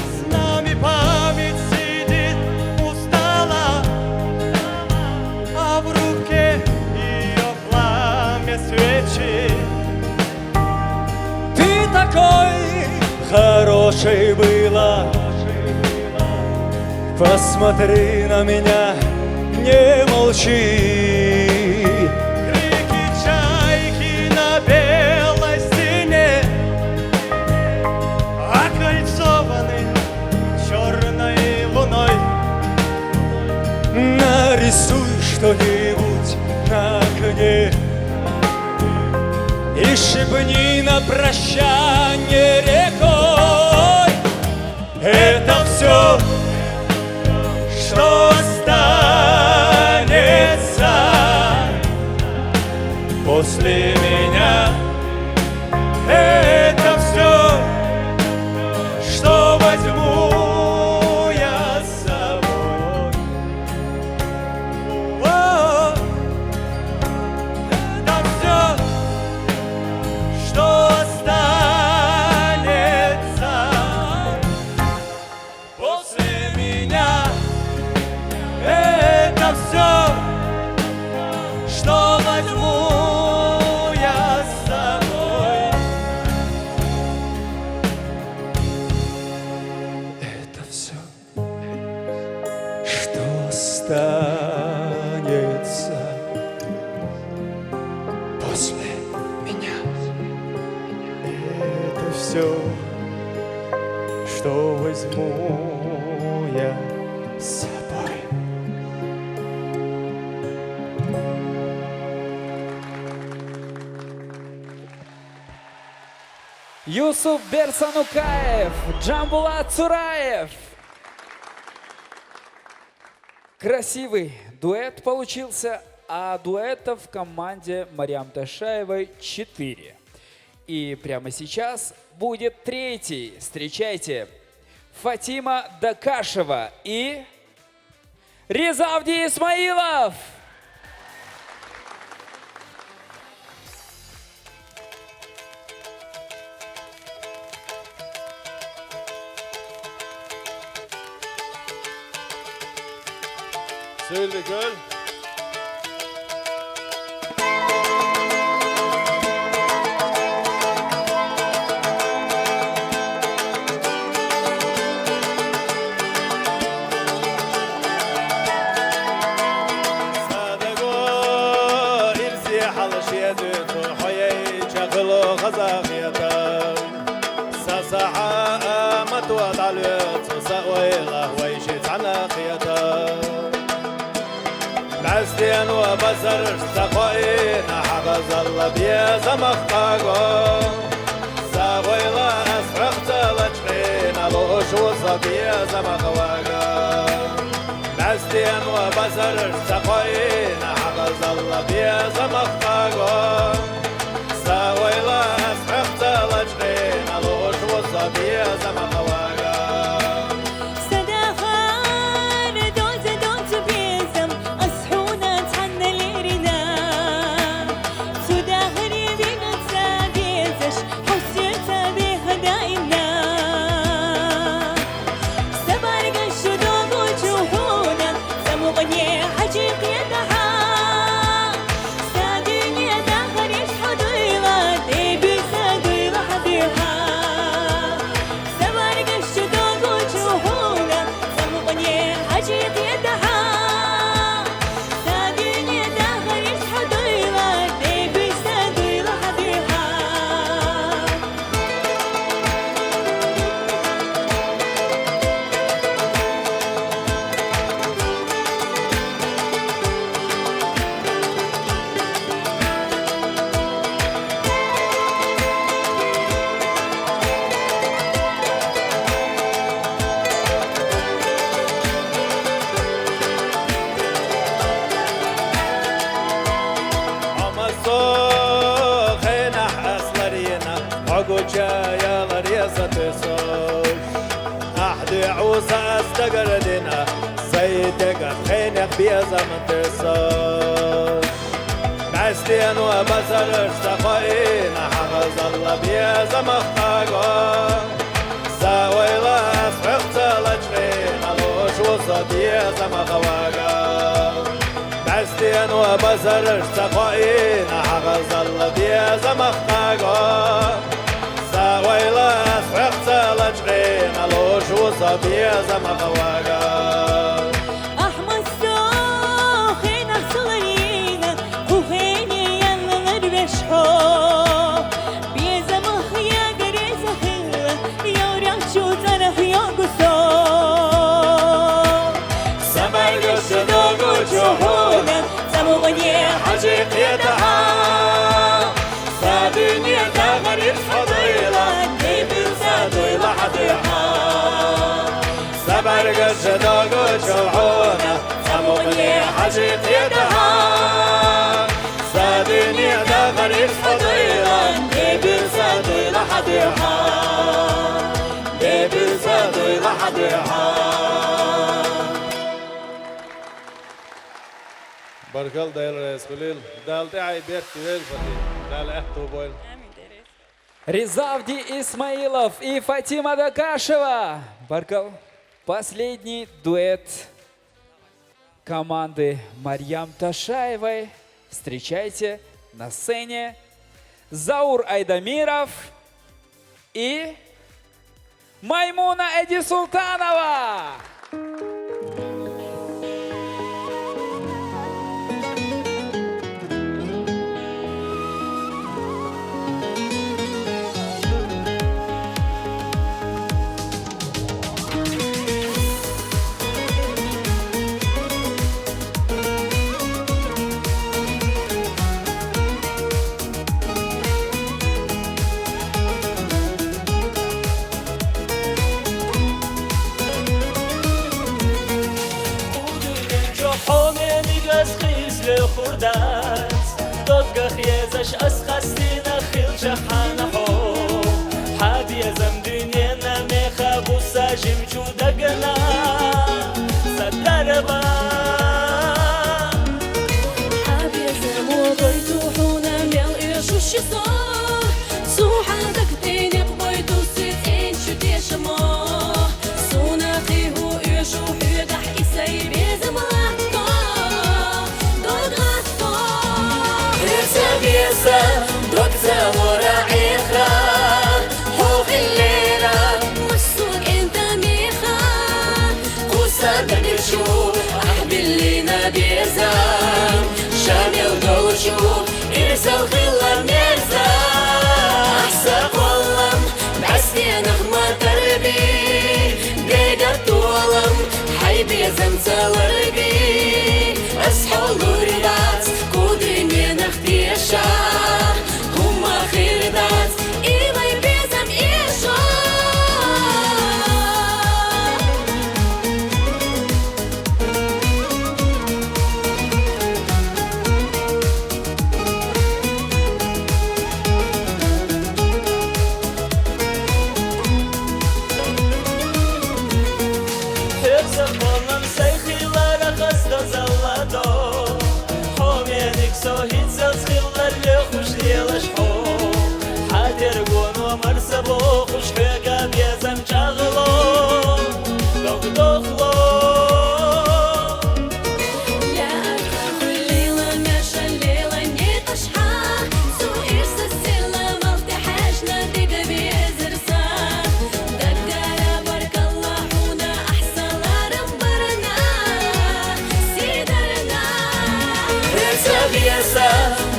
С нами память сидит устала, а в руке ее пламя свечи. Ты такой хорошей была, посмотри на меня, не молчи. Крики чайки на белой стене окольцованы черной луной. Нарисуй что-нибудь на окне и шибни на прощание рекой. Это все, что останется после меня. Это все, что возьму останется после меня. Это все, что возьму я с собой. Юсуф Берсанукаев, Джамбулат Цураев. Красивый дуэт получился, а дуэтов в команде Марьям Ташаевой 4. И прямо сейчас будет третий. Встречайте, Фатима Дакашева и Резавди Исмаилов. Söyle gör. عسلين وبزر استقوينا حغز الله بيزا مخطاقو ساويلا اسفرقت لجقينا لوش وصا بيزا مخواقو عسلين وبزر استقوينا حغز الله بيزا مخطاقو ساويلا اسفرقت لجقينا لوش وصا بيزا مخواقو استقردنا سيدك خينك بيزا منتصاش عسلين وبزر اشتقينا حفظ الله بيزا مخطاقو ساويلا اسفقت لجغينا لوش وصا بيزا مخواقو عسلين وبزر اشتقينا حفظ الله بيزا مخطاقو ساويلا اسفقت لجغينا لوش وصا بيزا مخواقو أحمد سوخين أصلينا خوخيني ينلر بشحو بيزا مخيا قريزا خلا يوريك شو تنخ يوغسو سمر قش دوغو جهونا سمغني حقيقتها سادني غريب فضيلة بيبنسا دويلة حديحة سمر قش دوغو جهونا سمغني حقيقتها سادني غريب فضيلة بيبنسا دويلة حديحة بيبنسا دويلة حديحة بركل دايل رئيس خليل دال تعي بيت ويل فتي دال احتو بويل Резавди Исмаилов и Фатима Дакашева. Баркал. Последний дуэт команды Марьям Ташаевой. Встречайте на сцене Заур Айдамиров и Маймуна Эдисултанова. خوردات دقة خيزش أسخستينا خيل جحان حو حادي زم دنيانا ميخا بوسا جمجو دقنا سدربا حابي زمو بيتو حونا ميل إيشو شصار سوحا دكتيني قبيتو سيتين شدي شما سونا خيهو إيشو حيدح إساي بيزمه بيسا دكتا وراعي خان حوخ الليلة مسوق انت ميخا قوسا دقشو أحبل لينا بيزان شامل دوشو إرسل خلا ميرزا أحسق والله بعسي نغمة تربي ديقة طولم حي بيزن تلربي أسحول وريات كودي من اختيشا هما خيردات إيوي بيزم إيشو حرص قلم سيخي لارا قصد زلادو حومينك سوهيت زلزخيلا اللي خوش ديلاش حو حادر قونو مرسبو خوش حقا بيزم شاغلو دوخ دوخلو يا أرخ الليلة ماشا الليلة نيقشحا سو إرس السلة مفتحاشنا ديقا بيزرسا دقارة بارك الله حونا أحسن لارمبرنا سيدرنا حرص بيسا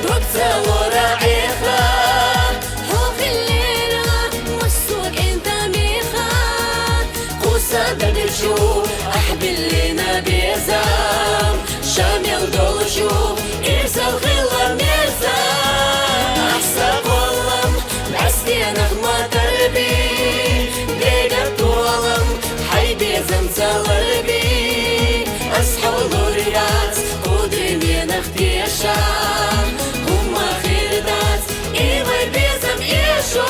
دكتا وراعي خان حوخ الليلة مسوق انت ميخا قوسا دقشو أحبل لينا بيزام شامل دولشو إرسل خلا ميرزا أحسق والله بعسي نغمة تربي ديقة طولم حي بيزم تلربي أسحول وريات قدري من اختيشا هما خيردات إيوي بيزم إيشو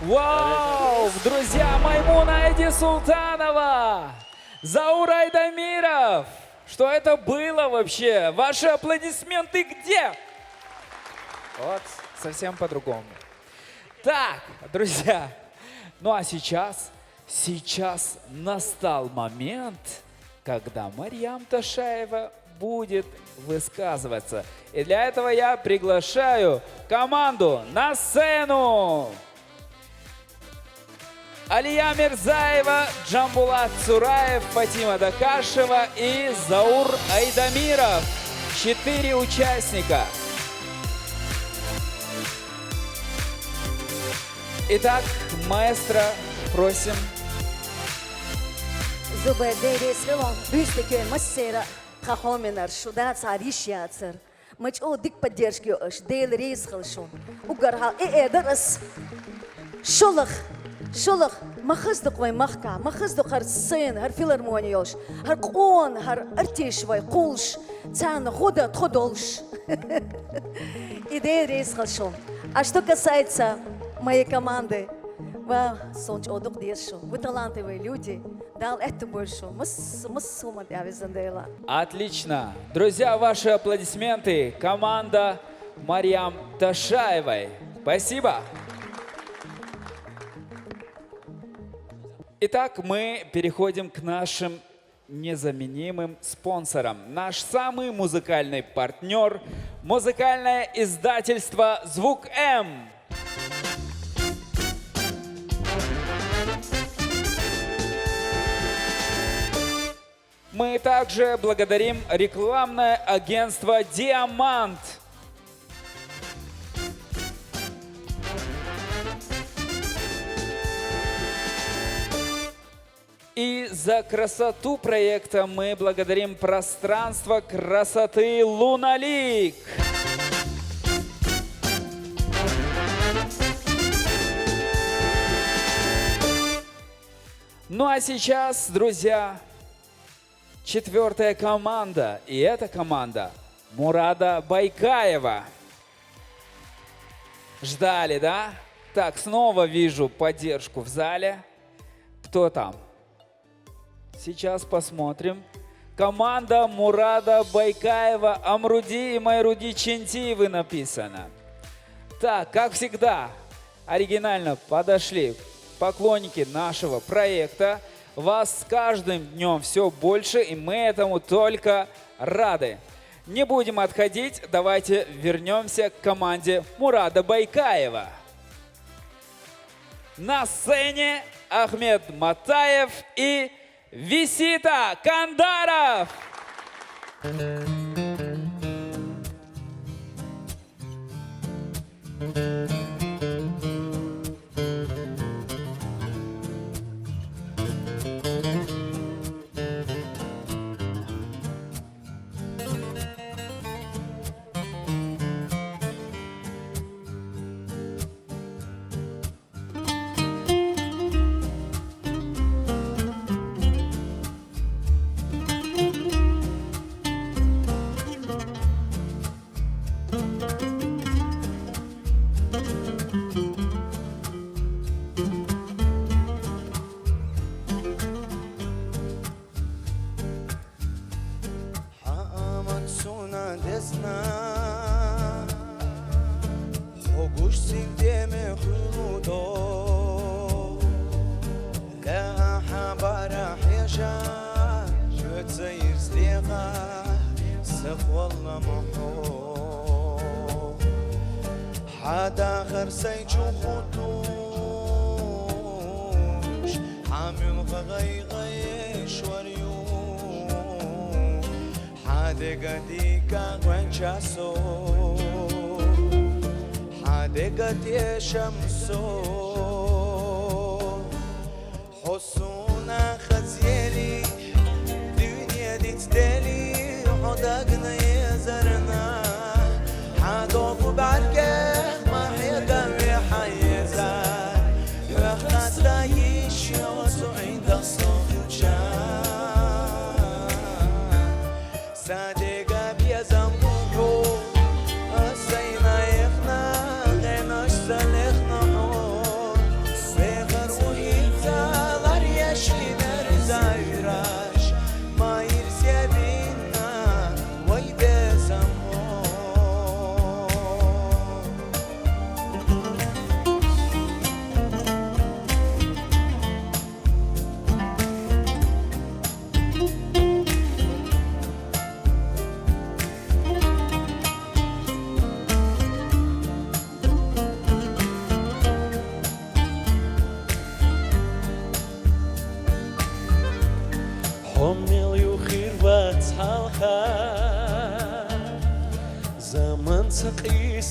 Вау! Друзья, Маймуна Айди Султанова! Заур Айдамиров! Что это было вообще? Ваши аплодисменты где? Вот, совсем по-другому. Так, друзья, ну а сейчас настал момент, когда Марьям Ташаева будет высказываться. И для этого я приглашаю команду на сцену. Алия Мирзаева, Джамбулат Цураев, Фатима Дакашева и Заур Айдамиров. 4 участника. Итак, маэстро, просим. Зубедери схилон, бюстеке массера, хахоминар, шуда цариш яцер. Мачо дик поддержки ош, дейл рейс хилшон. Угархал эдерс. Шулах, شلخ ما خصدق وين مخكع ما خصدق هر الصين هر فيلارمونيوش هر قون هر ارتيش وي قولش تان غدا تخدولش Идея рейс хорошо. А что касается моей команды, вы солнце одух дешу, вы талантливые люди, дал это больше, мы сумма дявизандела. Отлично. Друзья, ваши аплодисменты. Команда Марьям Ташаевой. Спасибо. Итак, мы переходим к нашим незаменимым спонсорам. Наш самый музыкальный партнер – музыкальное издательство «Звук М». Мы также благодарим рекламное агентство «Диамант». И за красоту проекта мы благодарим пространство красоты «Луналик». Ну а сейчас, друзья, четвертая команда. И эта команда Мурада Байкаева. Ждали, да? Так, снова вижу поддержку в зале. Кто там? Сейчас посмотрим. Команда Мурада Байкаева, Амруди и Майруди Чентиевы написано. Так, как всегда, оригинально подошли поклонники нашего проекта. Вас с каждым днем все больше, и мы этому только рады. Не будем отходить, давайте вернемся к команде Мурада Байкаева. На сцене Ахмед Матаев и Висита Кандаров.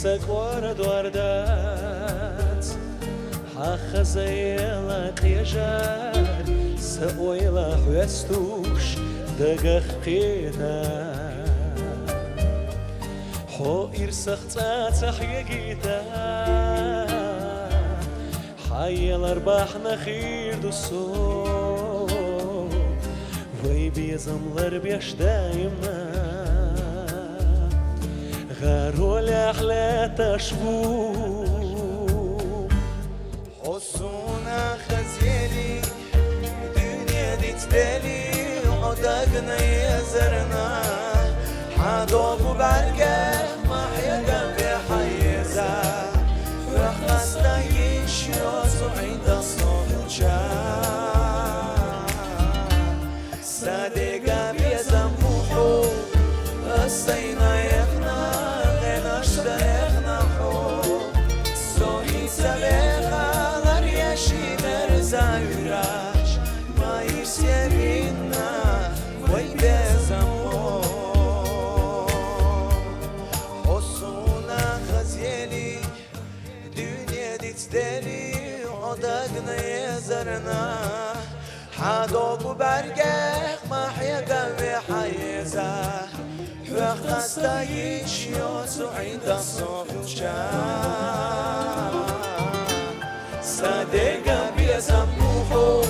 سكورد وردات حخزيلا قيجار سويلا حوستوش دقخ قينا حو إرسخت تحيقيتا حيال أرباحنا خير دوسو ويبيزملر بيش دايما غارول أحلى تشبو حسونا خزيلي دنيا دي تدالي عدقنا يزرنا حدوب بعرقه ما حيقا في حيزة رخصنا يشيوز وعيد الصوت صديقا بيزموحو السينا يخنا غناش يخنا حو سوهي سبيخا غريشي مرزا يراش ما يسيرنا ويبزمو حسونا خزيلي دنيا دي تدالي عدقنا يزرنا حدوب برقه ما حيقا بحيزه وخستا يشيوز وعيد الصوت صديقا بيزموحو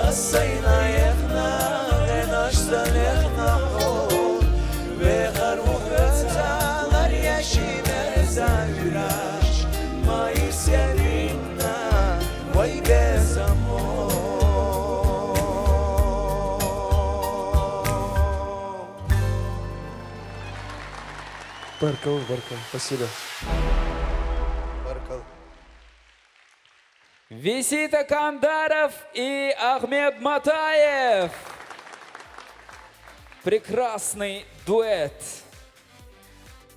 السينا يخنا غناش سنخنا حول بغر وفتا غريشي مرزا يراش ما يسيرنا ويبزمو Баркал, спасибо. Висита Кандаров и Ахмед Матаев. Прекрасный дуэт.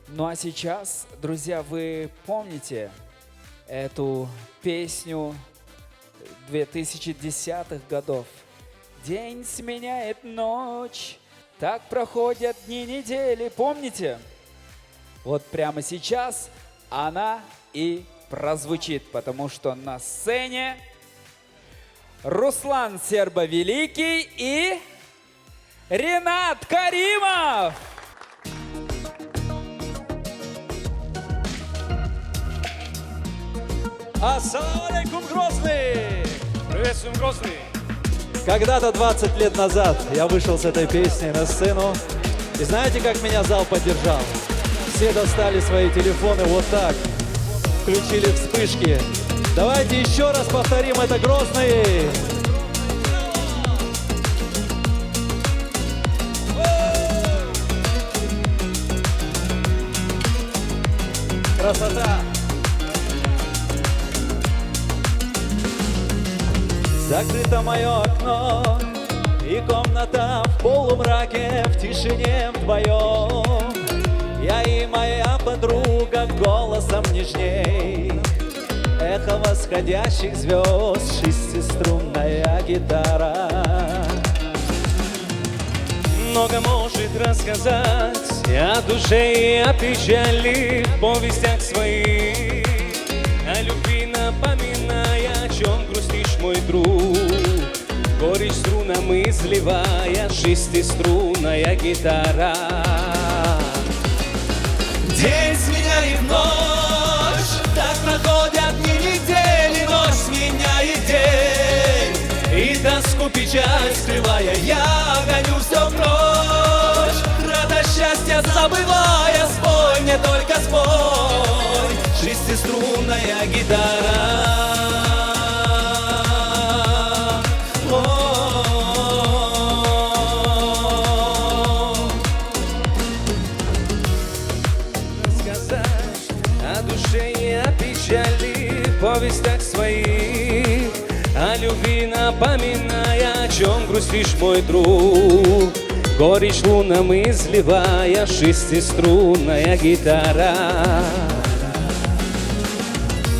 Ну а сейчас, друзья, вы помните эту песню 2010-х годов? День сменяет ночь, так проходят дни недели. Помните? Вот прямо сейчас она и прозвучит, потому что на сцене Руслан Сербовеликий и Ренат Каримов. Ассаламу алейкум, Грозный! Приветствуем, Грозный! Когда-то 20 лет назад я вышел с этой песней на сцену. И знаете, как меня зал поддержал? Все достали свои телефоны вот так, включили вспышки. Давайте еще раз повторим это, Грозный! Красота! Закрыто мое окно, и комната в полумраке, в тишине вдвоем. Я и моя подруга голосом нежней, эхо восходящих звезд, шестиструнная гитара. Много может рассказать о душе и о печали в повестях своих, о любви напоминая, о чем грустишь, мой друг. Горечь струнами изливая, шестиструнная гитара. День сменяет ночь, так проходят дни недели, ночь сменяет день. И тоску, печаль скрывая, я гоню все прочь. Радость счастья забывая, спой, мне только спой. Шестиструнная гитара. В повестях своих, о любви напоминая, о чем грустишь, мой друг. Горечь лунам изливая, шестиструнная гитара.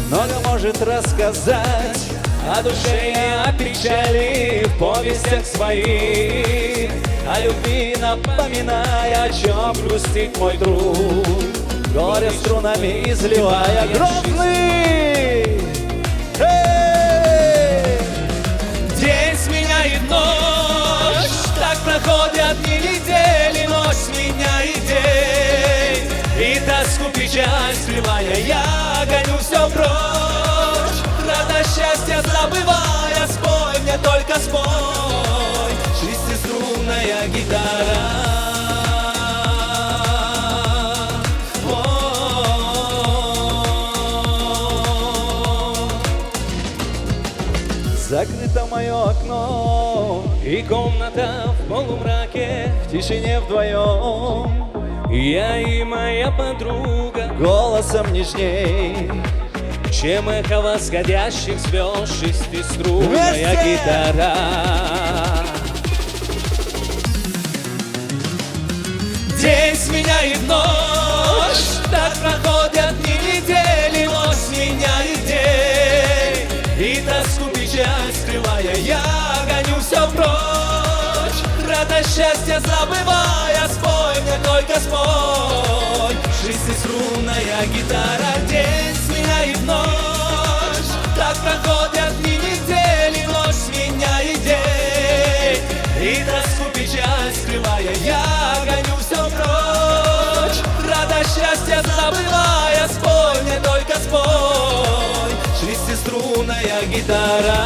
Много может рассказать о душе и о печали в повестях своих, о любви напоминая, о чем грустит мой друг. Горе струнами изливая, Грозный! День сменяет ночь, так проходят дни недели, ночь сменяет день. И тоску, печаль скрывая, я гоню все прочь. Радость забывая, спой мне, только спой. Шестиструнная гитара. Закрыто мое окно, и комната в полумраке, в тишине вдвоем. Я и моя подруга голосом нежней, чем эхо восходящих звезд, шестиструнная гитара. День сменяет ночь, так проходят дни, недели, ночь сменяет день. И тоску, печаль скрывая, я гоню все прочь. Радость, счастье забывая, спой мне, только спой. Шестиструнная гитара. День сменяет ночь, так проходят дни, недели, ночь сменяет день. И тоску, печаль скрывая, я гоню все прочь. Радость, счастье забывая, спой мне, только спой. Шестиструнная гитара.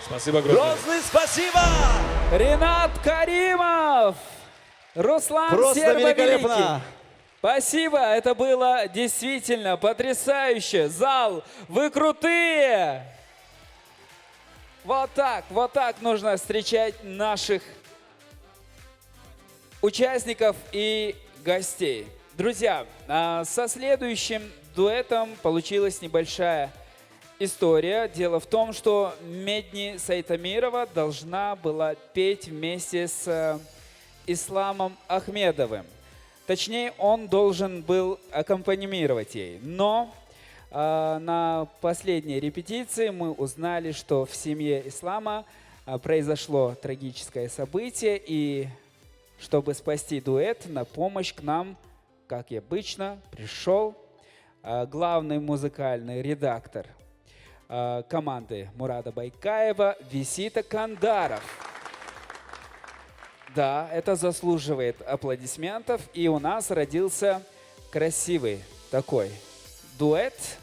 Спасибо, Грозный. Спасибо! Ренат Каримов! Руслан Просто Сербовеликий. великолепно! Спасибо, это было действительно потрясающе. Зал, вы крутые! Вот так нужно встречать наших участников и гостей. Друзья, со следующим дуэтом получилась небольшая история. Дело в том, что Медни Сайтамирова должна была петь вместе с Исламом Ахмедовым. Точнее, он должен был аккомпанимировать ей. Но на последней репетиции мы узнали, что в семье Ислама произошло трагическое событие. И чтобы спасти дуэт, на помощь к нам, как и обычно, пришел главный музыкальный редактор команды Мурада Байкаева Висита Кандаров. Да, это заслуживает аплодисментов. И у нас родился красивый такой дуэт.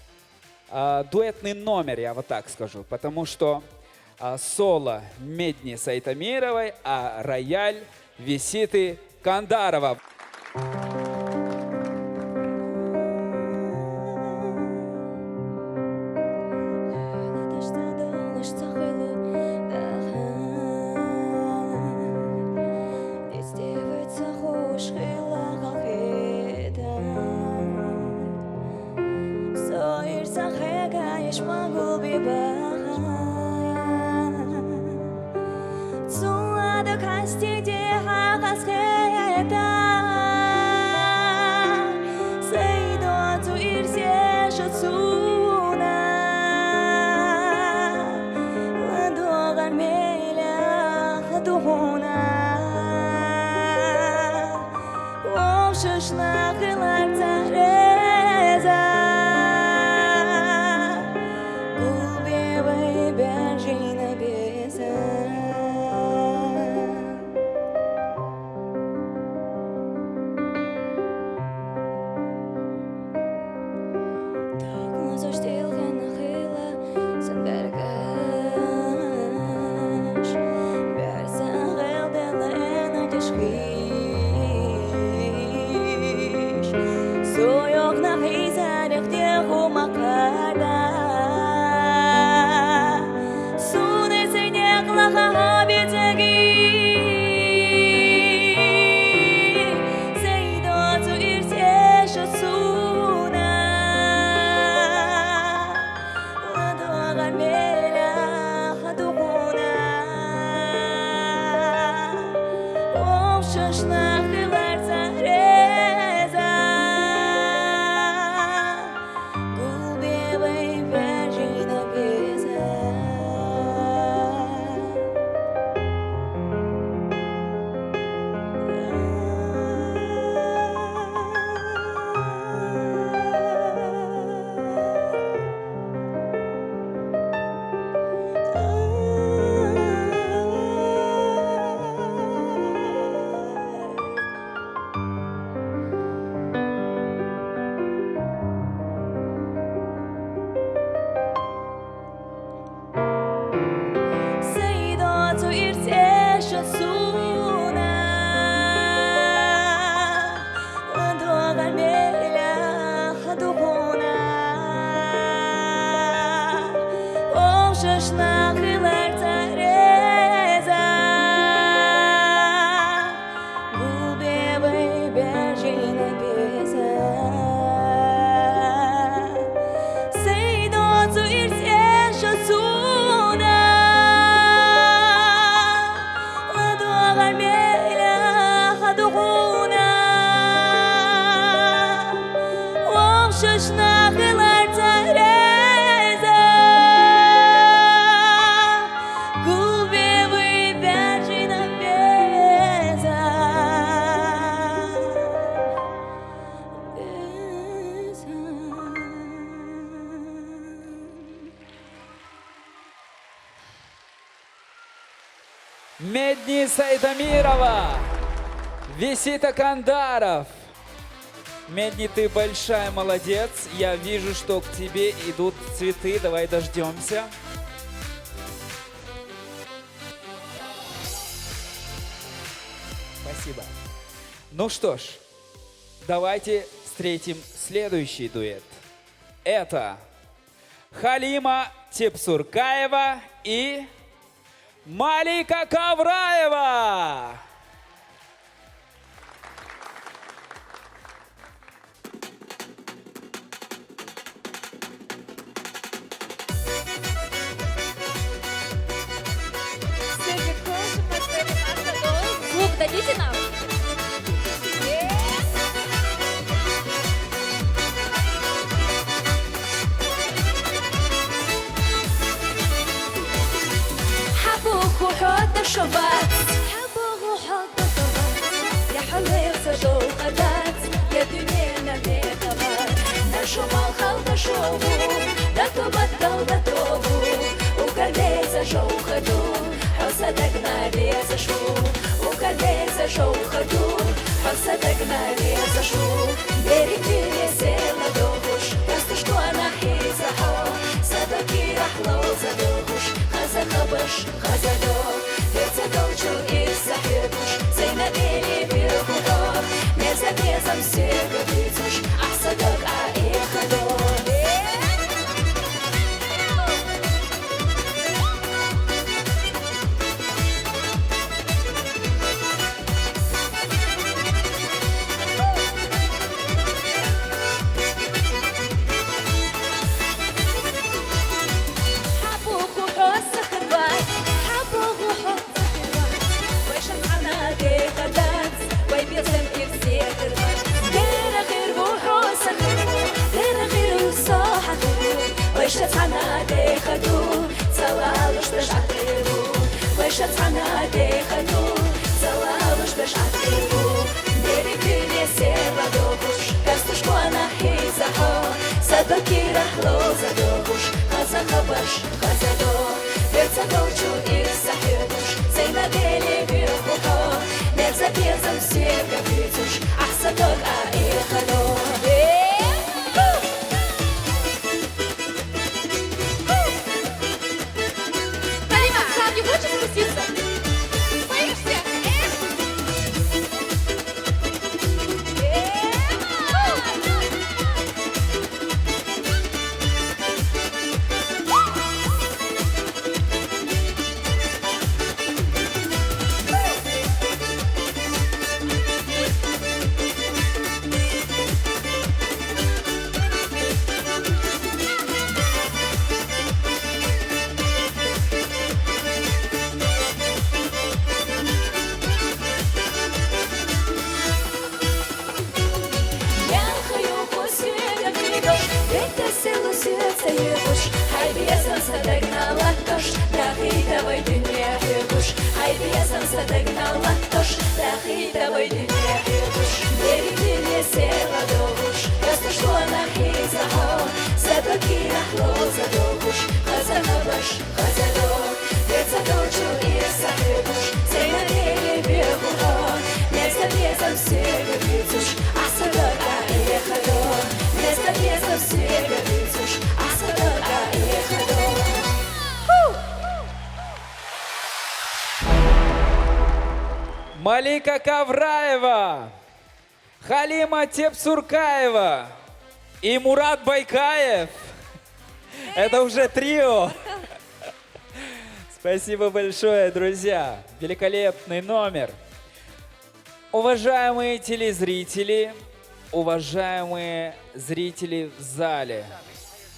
Дуэтный номер, я вот так скажу. Потому что соло Медни Сайтамировой, а рояль Виситы Кандарова. Love şaşna kılar tareza Bu bebeği bercine beze Seydo tu irse şasuna La doğar meyla haduguna Oh şaşna kılar tareza Медни Сайдамирова, Висита Кандаров. Медни, ты большая молодец. Я вижу, что к тебе идут цветы. Давай дождемся. Спасибо. Ну что ж, давайте встретим следующий дуэт. Это Халима Тепсуркаева и Малика Кавраева. Звук дадите нам? حبوك وحط الشبات حبوك وحط الشبات يا حليل سجو قدات يا دنيا نبيخبات نشوف الخلط شوفو لا تبطل لا توبو وكالبيزة جو خدو حصدقنا بيزة شو وكالبيزة جو خدو حصدقنا بيزة شو ديري ديري سيلا دوغوش يستشتو أنا حيزة حو صدقي رحلو زدوغوش خزا خبش خزا دو بيزة دوچو إيسا حيبوش زينا ديلي بيرخو ميزة بيزة مسيرو بيزوش أحصدق عائي خدو عنادي خدو صوالش باش عطيبو ويشت عنادي خدو صوالش باش عطيبو ديري ديري سيرا دوغوش كاستوش وانا حيزة حو صدقي رحلو زدوغوش خزا خبش خزا دو بيرتا دوچو إيسا حيبوش زينا ديلي بيرخو حو نرزا بيزا مسيرا بيزوش أحسن دوغ آئي خدو Малика Кавраева, Халима Тепсуркаева и Мурат Байкаев. Это уже трио. Спасибо большое, друзья. Великолепный номер. Уважаемые телезрители, уважаемые зрители в зале,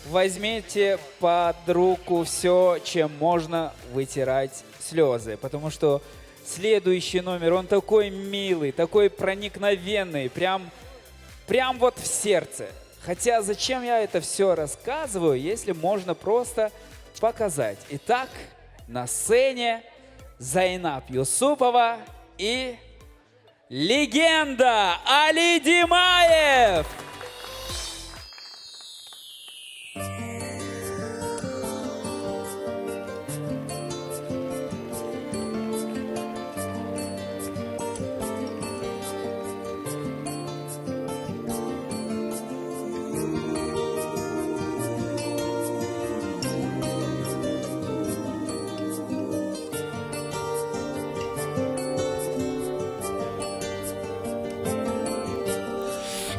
возьмите под руку все, чем можно вытирать слезы, потому что следующий номер, он такой милый, такой проникновенный, прям вот в сердце. Хотя зачем я это все рассказываю, если можно просто показать. Итак, на сцене Зайнаб Юсупова и легенда Али Димаев.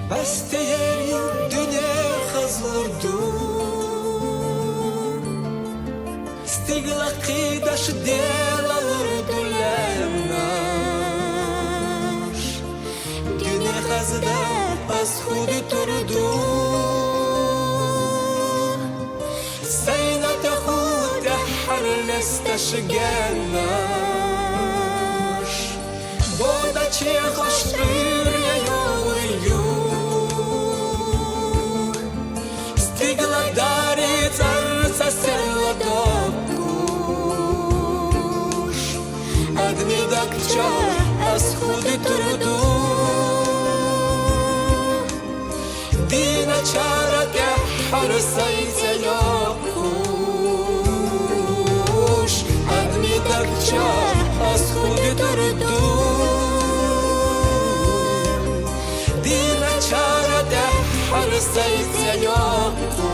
Бастеєю dünya hazırdı Stigla kıdaş delalar dulemnaş Dünya hazda az hudu turdu Sayna tahut harles taşgannaş Boda çe hoştur ya yolu Admidakça az hudu turdu Dina çarake harsaysa yokmuş Admidakça az hudu turdu Dina çarake harsaysa yokmuş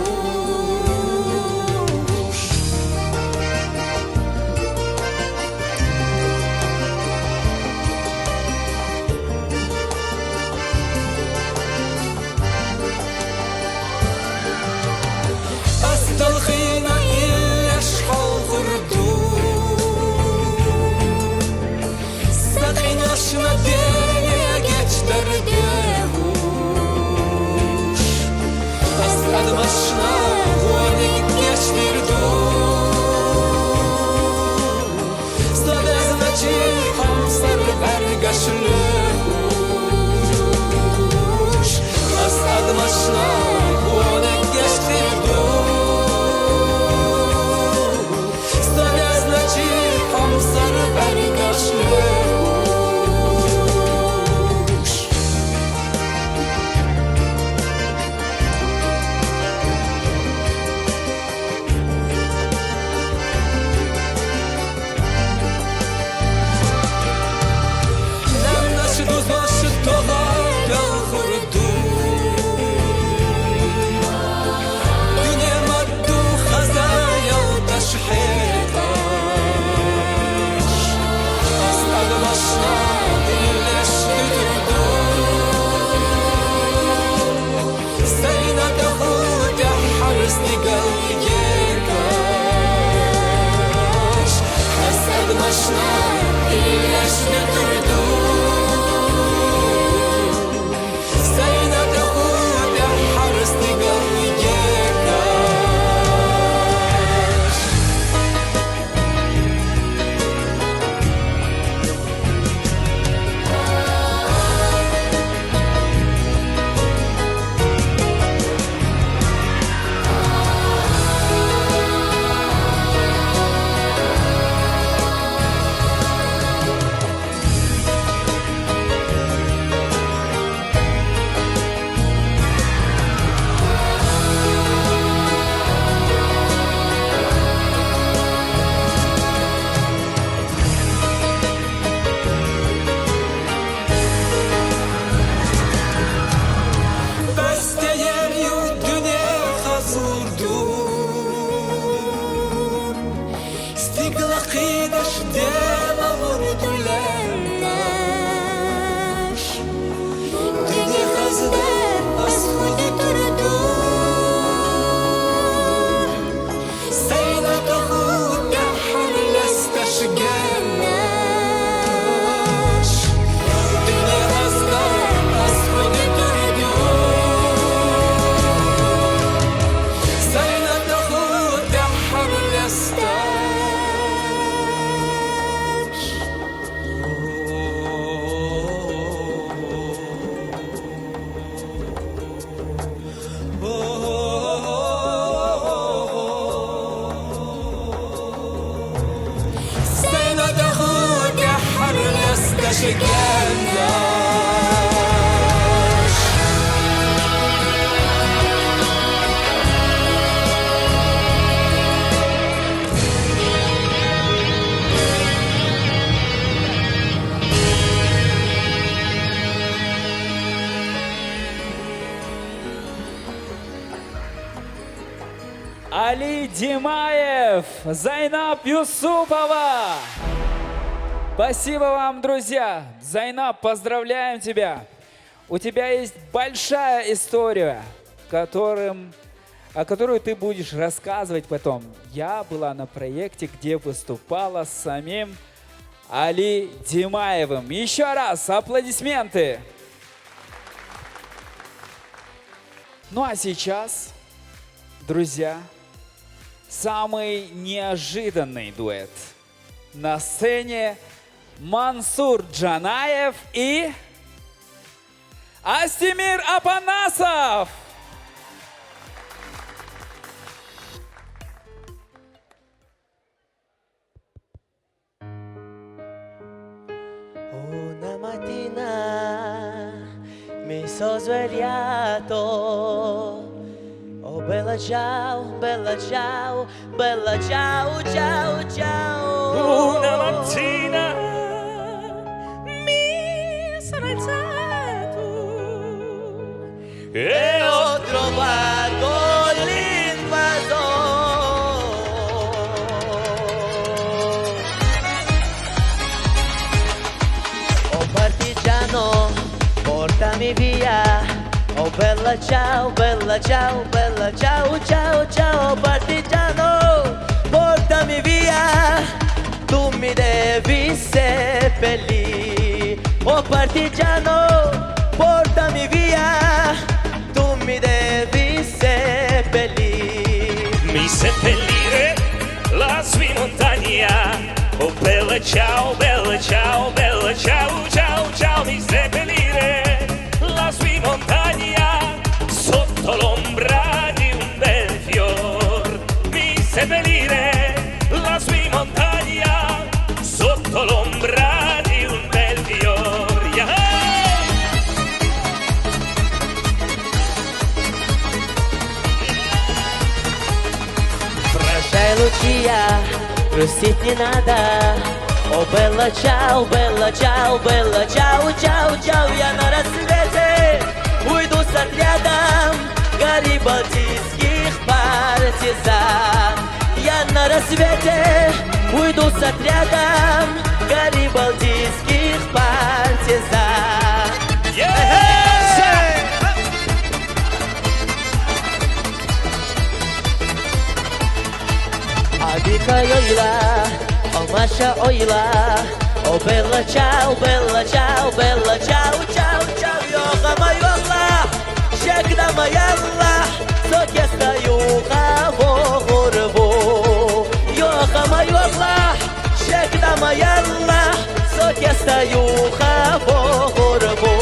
Talkhina ilash khurdu Sakinash madaya geçtirdihuş Asladmashna vonik geçtirdu Sladeznachi hamsar bergashluş Asladmashna vonik geçtirdu Hamsar bergaşlış Namnaşı duzbaşı toğa kalkurdu Dünya maddu khazaya taşheta Başına birleştirdi Sayna tahut ya harsni galgekaş Hasad başına birleştirdi Sayna tahut ya harsni galgekaş Sayna tahut ya harles Али Димаев, Зайнаб Юсупова. Спасибо вам, друзья. Зайнаб, поздравляем тебя. У тебя есть большая история, о которой ты будешь рассказывать потом. Я была на проекте, где выступала с самим Али Димаевым. Еще раз аплодисменты. Ну а сейчас, друзья, самый неожиданный дуэт. На сцене Мансур Джанаев и Астемир Апанасов. Una mattina mi sono svegliato. Oh bella ciao, bella ciao, bella ciao, ciao, ciao. Una mattina mi sono alzato e ho trovato l'invasore. Oh partigiano, portami via. Oh bella ciao, bella ciao, bella ciao, ciao, ciao partigiano, portami via, tu mi devi seppellire. Oh partigiano, portami via, tu mi devi seppellire. Mi seppellire lassù in montagna. Oh bella ciao, bella ciao, bella ciao, ciao, ciao. Mi seppellire lassù in montagna, sotto l'ombra di un bel fior. Mi seppellire lassù in montagna, sotto l'ombra di un bel fior. Yeah! Прощай, Лучия, грустить не надо. О, бella ciao, bella ciao, bella ciao, ciao, ciao. Я на рассвете уйду с отрядом гарибальдийских партизан. Я на рассвете уйду с отрядом гарибальдийских партизан. Abika yoila, oh Masha oila, oh bella ciao, bella ciao, bella ciao, ciao, ciao. Йоха майола, шекда майала, сок я стою хаворво. Йоха майола, шекда майала, сок я стою хаворво.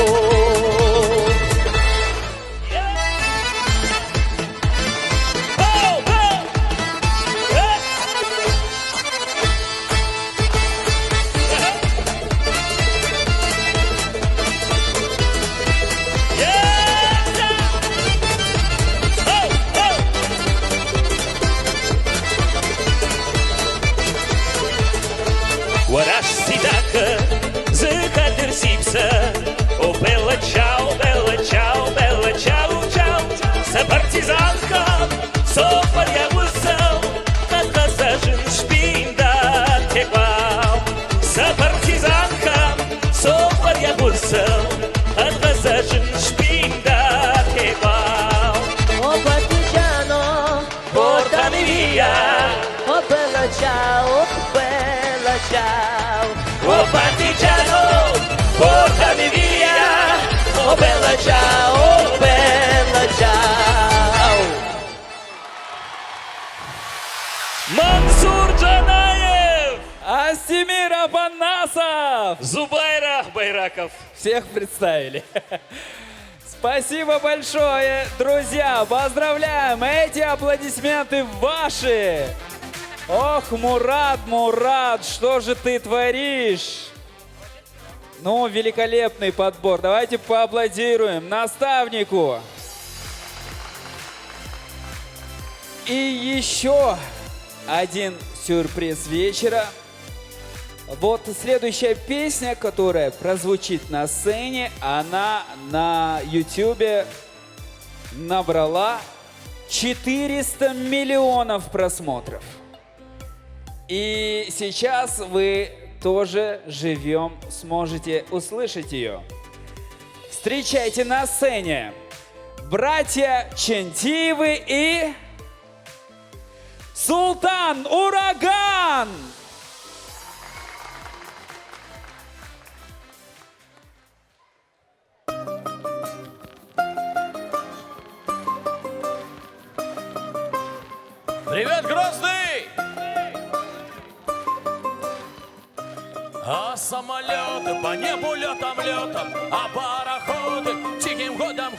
Oraș-si dacă zâca târsipsă. O bella ciao, bella ciao, bella ciao, ciao. Să partizanka, so podjawusał, kad kazażyn szpinda tekwał. Să partizanka, so podjawusał, kad kazażyn szpinda tekwał. O partigiano, portami via. Oh bella ciao, bella ciao. Oh partigiano, portami via. Oh bella ciao, bella ciao. Мансур Джанаев! Астемир Апанасов! Зубайрах Байраков! Всех представили. Спасибо большое, друзья! Поздравляем! Эти аплодисменты ваши! Ох, Мурат, Мурат, что же ты творишь? Ну, великолепный подбор. Давайте поаплодируем наставнику. И еще один сюрприз вечера. Вот следующая песня, которая прозвучит на сцене, она на YouTube набрала 400 миллионов просмотров. И сейчас вы тоже живем сможете услышать ее. Встречайте на сцене братья Чентиевы и Султан Ураган! Привет, Грозный! А самолеты по небу летом, а пароходы тихим ходом.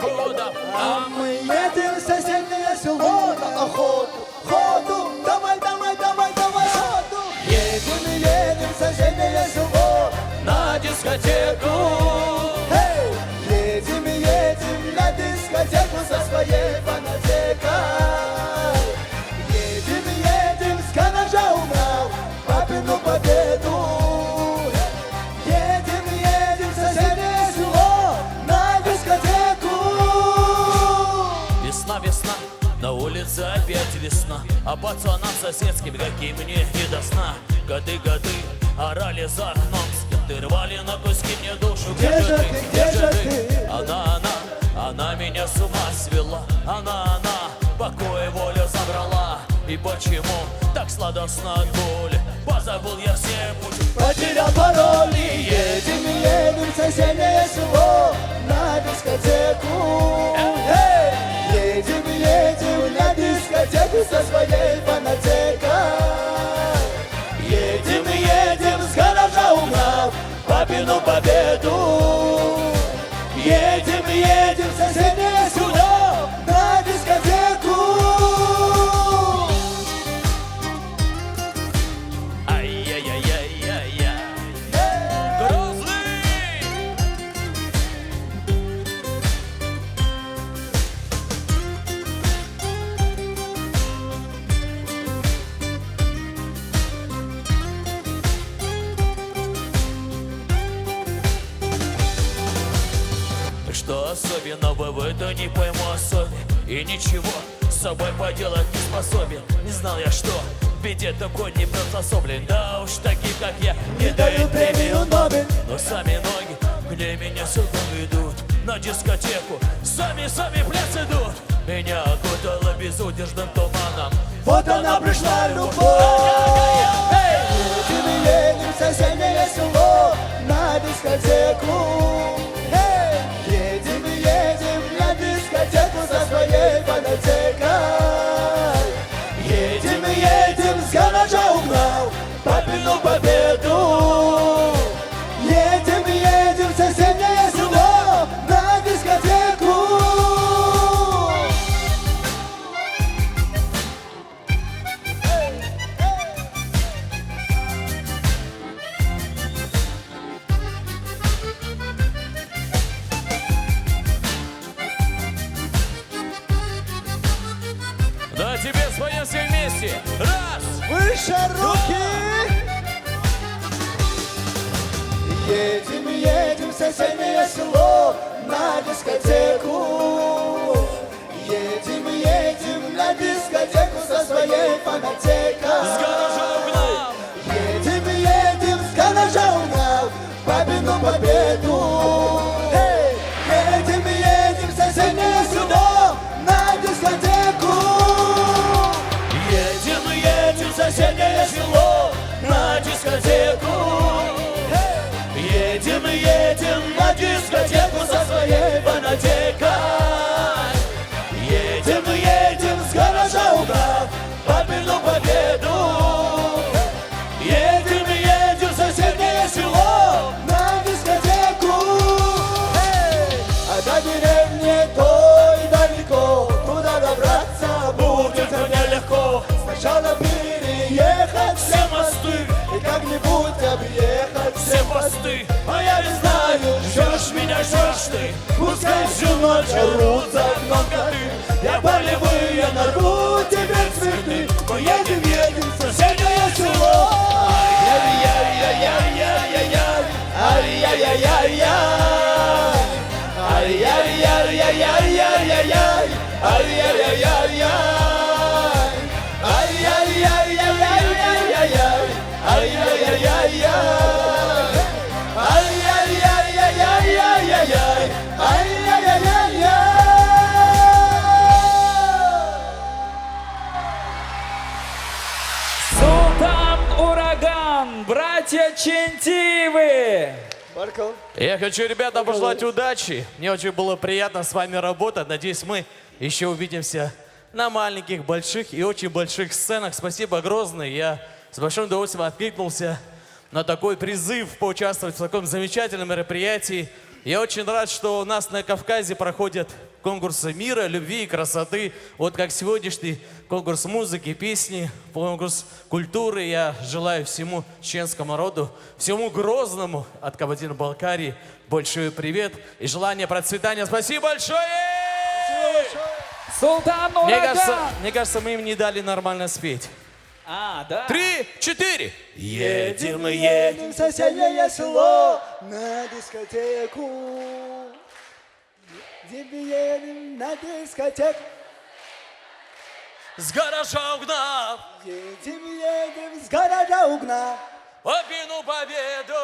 А мы едем в соседнее село на охоту, давай, ходу. Едем в соседнее село на дискотеку. Едем на дискотеку со своей фанатекой. Едем, с канажа убрал папину победу. Едем в соседнее село на дискотеку. Весна, на улице опять весна, а пацанам соседским, каким мне не до сна. Годы, орали за окном, скипты рвали на куски мне душу. Где же ты? Она меня с ума свела. Она, покой и волю забрала. И почему так сладостно от боли? Позабыл я все пути, потерял пароль. Едем в соседнее село на дискотеку. Едем на дискотеку со своей фанатекой. Едем, с гаража убрал папину победу. Едем в соседнее село на дискотеку. Ай-яй-яй-яй-яй-яй. Грозный! Что особенного в это не пойму особи. И ничего с собой поделать не способен. Не знал я, что в беде такой не приспособлен. Да уж таких, как я, не дают премию Нобель. Но сами ноги где меня сюда ведут, на дискотеку сами пляс идут. Меня окутало безудержным туманом. Вот она пришла, любовь. Едем в соседнее село на дискотеку. Едем на дискотеку со своей фанатекой. Едем, с гаража угнал папину победу. Едем в соседнее село на дискотеку. Да тебе споем все вместе. Раз! Выше руки! Едем в соседнее село на дискотеку. Едем на дискотеку со своей фанатекой. С гаража угнал! Едем, с гаража угнал папину победу. Едем в соседнее село на дискотеку. Едем в соседнее село на дискотеку. Едем на дискотеку со своей фанатекой. Едем, с гаража убрал папину победу. Едем в соседнее село на дискотеку. А до деревни той далеко, туда добраться будет нелегко. Сначала переехать мечты. Пускай всю ночь орут за окном коты. Я полевые нарву тебе цветы. Мы едем, едем в соседнее село. Ай-яй-яй-яй-яй-яй-яй. Ай-яй-яй-яй-яй. Ай-яй-яй-яй-яй-яй-яй. Ай-яй-яй-яй-яй. Ай-яй-яй-яй-яй-яй-яй. Ай-яй-яй-яй-яй. Ай-яй-яй-яй-яй-яй. Ай-яй-яй-яй-яй. Султан Ураган, братья Чентиевы. Я хочу, ребята, пожелать удачи. Мне очень было приятно с вами работать. Надеюсь, мы еще увидимся на маленьких, больших и очень больших сценах. Спасибо, Грозный. Я с большим удовольствием откликнулся на такой призыв поучаствовать в таком замечательном мероприятии. Я очень рад, что у нас на Кавказе проходят конкурсы мира, любви и красоты. Вот как сегодняшний конкурс музыки, песни, конкурс культуры. Я желаю всему чеченскому народу, всему Грозному от Кабардино-Балкарии большой привет и желание процветания. Спасибо большое! Султан Ураган! Мне кажется, мы им не дали нормально спеть. А, да? 3, 4. Едем, едем в соседнее село на дискотеку. Едем на дискотеку. С гаража угнав. Едем, едем с гаража угнав. Победу, победу.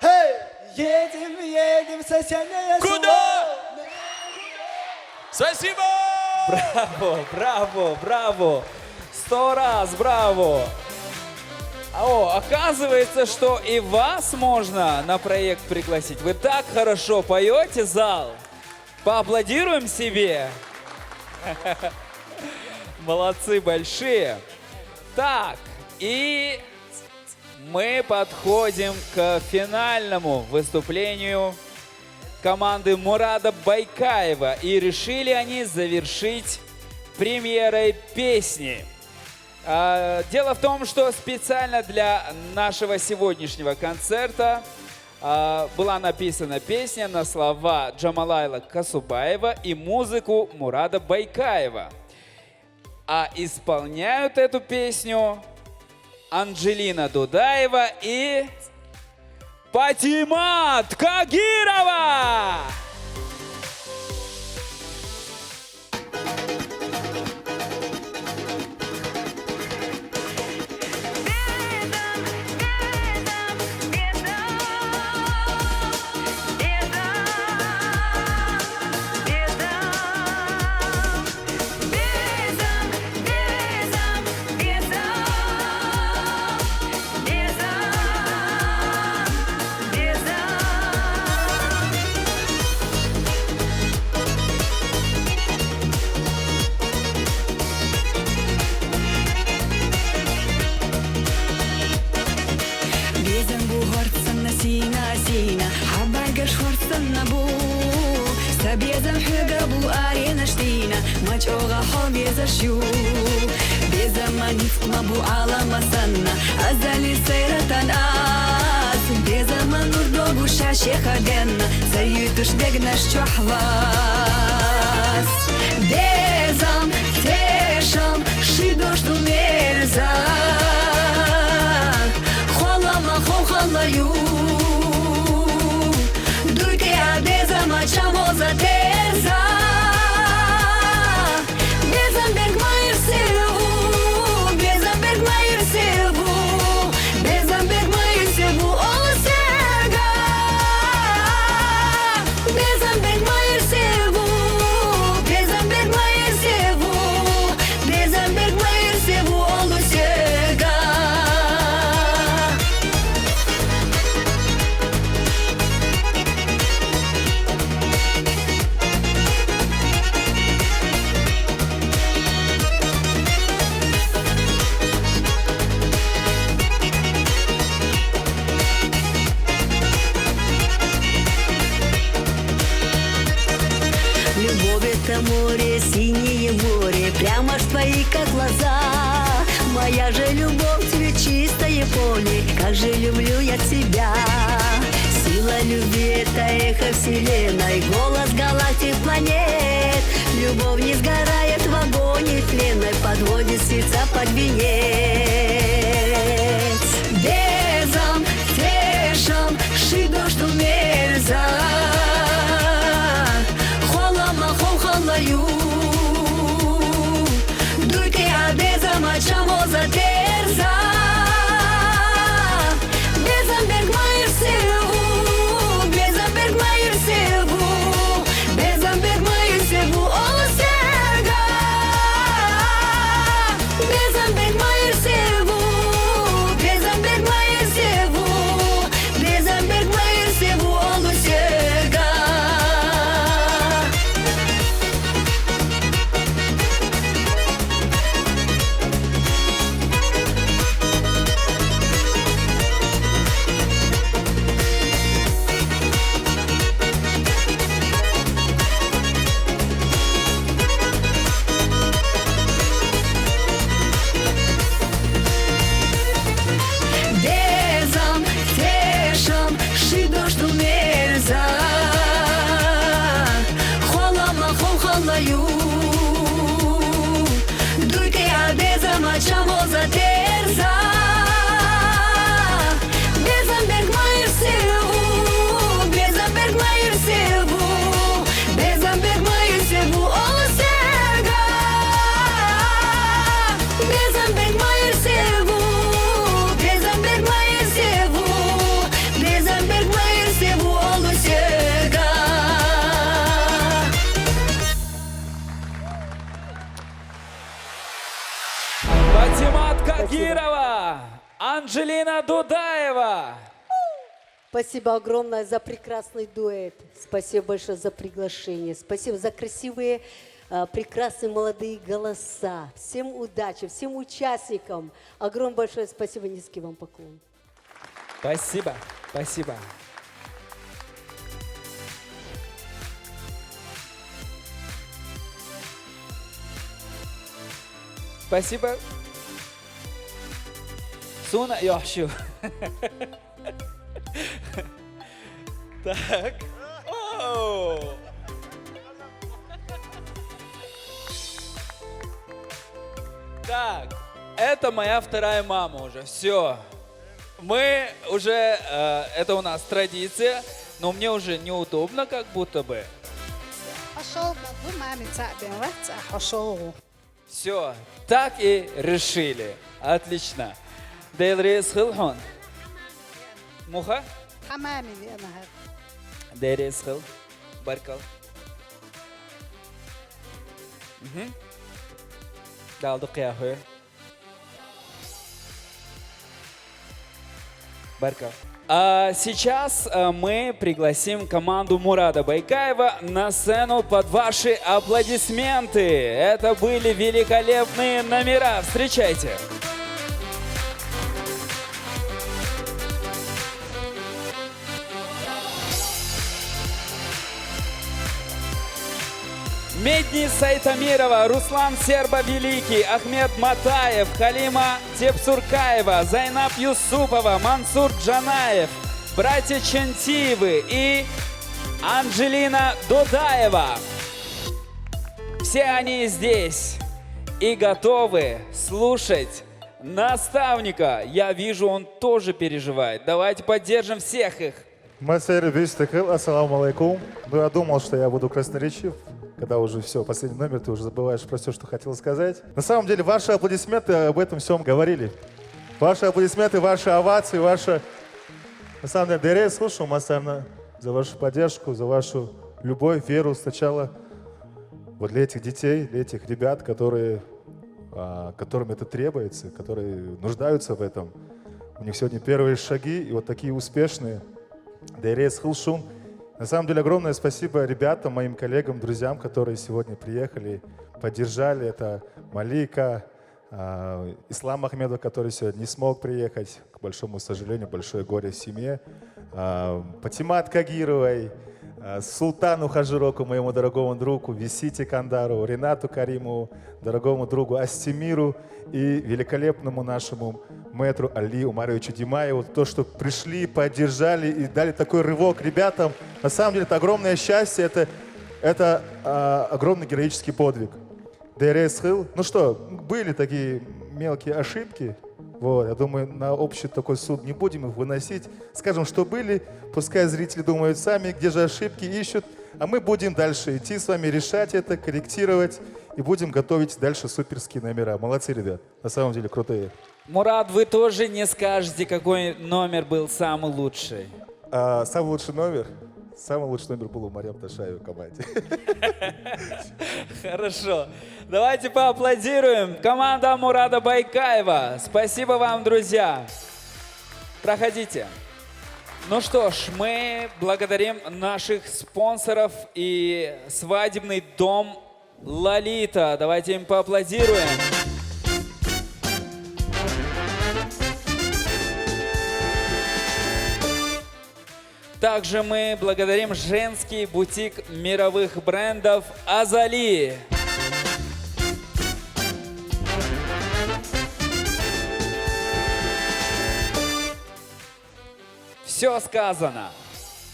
Эй, едем, едем в соседнее село. Куда? Спасибо! Браво, браво, браво! 100 раз браво! О, оказывается, что и вас можно на проект пригласить. Вы так хорошо поете, зал. Поаплодируем себе. Молодцы большие. Так, и мы подходим к финальному выступлению команды Мурада Байкаева. И решили они завершить премьерой песни. Дело в том, что специально для нашего сегодняшнего концерта была написана песня на слова Джамалайла Касубаева и музыку Мурада Байкаева. А исполняют эту песню Анджелина Дудаева и Патимат Кагирова! Сила любви — это эхо вселенной, голос галактик планет. Любовь не сгорает в огоне тленной, подводит сердца под венец. Безам, тешам, шидо, что мерза, холома, холхолаю. Дуйки адезам, ачамо за терза. Безам, бергмайр севу, безам, бергмайр севу, безам, бергмайр севу, о серга. Безам, бергмайр севу, безам, бергмайр севу, безам, бергмайр севу, о серга. Безам, тешам, шидо, что мерза, холома, холхолаю. Дуйки адезам, ачамо за терза. Безам, бергмайр севу, безам, бергмайр севу, безам, бергмайр севу, о серга. Безам, бергмайр севу, безам, бергмайр севу, безам, бергмайр севу, о серга. Патимат Кагирова, Анджелина Дудаева. Спасибо огромное за прекрасный дуэт. Спасибо большое за приглашение. Спасибо за красивые, прекрасные молодые голоса. Всем удачи, всем участникам. Огромное большое спасибо, низкий вам поклон. Спасибо, спасибо. Спасибо. Суна Йохшу. Так. Оу. Так, это моя вторая мама уже. Все. Мы уже, это у нас традиция, но мне уже неудобно, как будто бы. Все, так и решили. Отлично. Дейлрис Хилхон. Муха? Дейлрис Хил. Баркал. Далдық яхуя. Баркал. А сейчас мы пригласим команду Мурада Байкаева на сцену под ваши аплодисменты. Это были великолепные номера. Встречайте. Медни Сайтамирова, Руслан Серба-Великий, Ахмед Матаев, Халима Тепсуркаева, Зайнаб Юсупова, Мансур Джанаев, братья Чантиевы и Анджелина Дудаева. Все они здесь и готовы слушать наставника. Я вижу, он тоже переживает. Давайте поддержим всех их. Масэр Бистакыл, ассаламу алейкум. Ну, я думал, что я буду красноречив, когда уже все, последний номер, ты уже забываешь про все, что хотел сказать. На самом деле, ваши аплодисменты об этом всем говорили. Ваши аплодисменты, ваши овации, ваша... На самом деле, Дере, слушаю, Масарна, за вашу поддержку, за вашу любовь, веру сначала вот для этих детей, для этих ребят, которым это требуется, которые нуждаются в этом. У них сегодня первые шаги, и вот такие успешные. Дейрес Хилшун. На самом деле огромное спасибо ребятам, моим коллегам, друзьям, которые сегодня приехали, поддержали. Это Малика, Ислам Ахмедов, который сегодня не смог приехать, к большому сожалению, большое горе в семье. Патимат Кагировой, Султану Хажироку, моему дорогому другу, Висите Кандару, Ренату Каримову, дорогому другу Астемиру и великолепному нашему мэтру Али Умаровичу Димаеву, то, что пришли, поддержали и дали такой рывок ребятам. На самом деле, это огромное счастье, это огромный героический подвиг. Ну что, были такие мелкие ошибки. Вот, я думаю, на общий такой суд не будем их выносить. Скажем, что были, пускай зрители думают сами, где же ошибки ищут, а мы будем дальше идти с вами, решать это, корректировать и будем готовить дальше суперские номера. Молодцы, ребят, на самом деле крутые. Мурат, вы тоже не скажете, какой номер был самый лучший? Самый лучший номер был у Марьям Ташаева в команде. Хорошо. Давайте поаплодируем. Команда Мурада Байкаева. Спасибо вам, друзья. Проходите. Ну что ж, мы благодарим наших спонсоров и свадебный дом Лолита. Давайте им поаплодируем. Также мы благодарим женский бутик мировых брендов «Азали». Все сказано,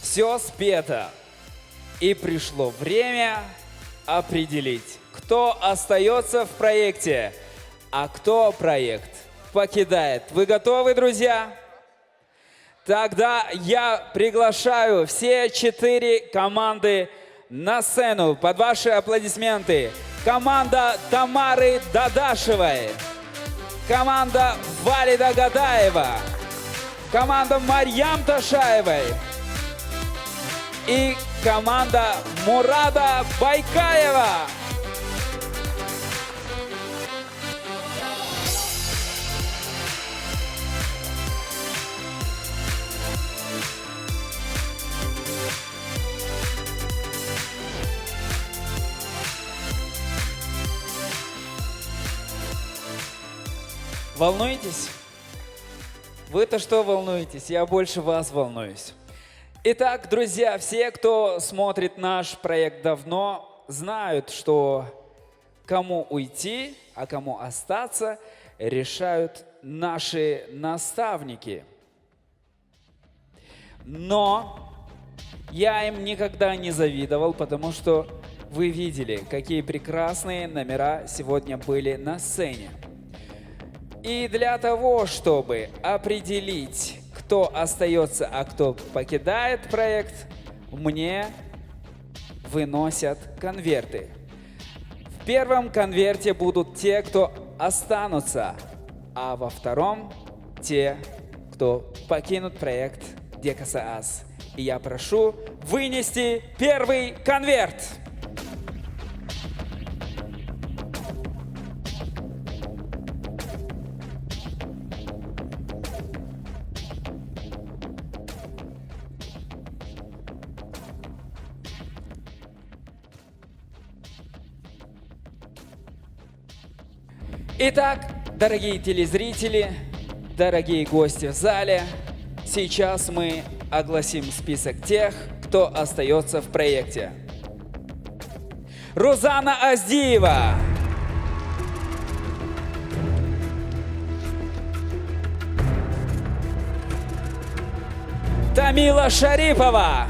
все спето. И пришло время определить, кто остается в проекте, а кто проект покидает. Вы готовы, друзья? Тогда я приглашаю все 4 команды на сцену под ваши аплодисменты. Команда Тамары Дадашевой, команда Валида Гадаева, команда Марьям Ташаевой и команда Мурада Байкаева. Волнуетесь? Вы-то что волнуетесь? Я больше вас волнуюсь. Итак, друзья, все, кто смотрит наш проект давно, знают, что кому уйти, а кому остаться, решают наши наставники. Но я им никогда не завидовал, потому что вы видели, какие прекрасные номера сегодня были на сцене. И для того, чтобы определить, кто остается, а кто покидает проект, мне выносят конверты. В первом конверте будут те, кто останутся, а во втором те, кто покинут проект Декаса-Ас. И я прошу вынести первый конверт. Итак, дорогие телезрители, дорогие гости в зале, сейчас мы огласим список тех, кто остается в проекте. Рузана Аздиева. Тамила Шарипова.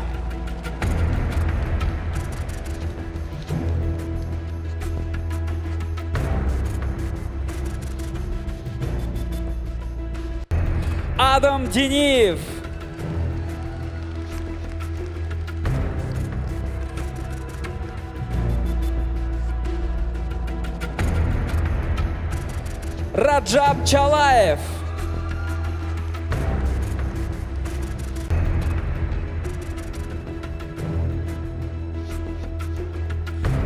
Адам Дениев. Раджаб Чалаев.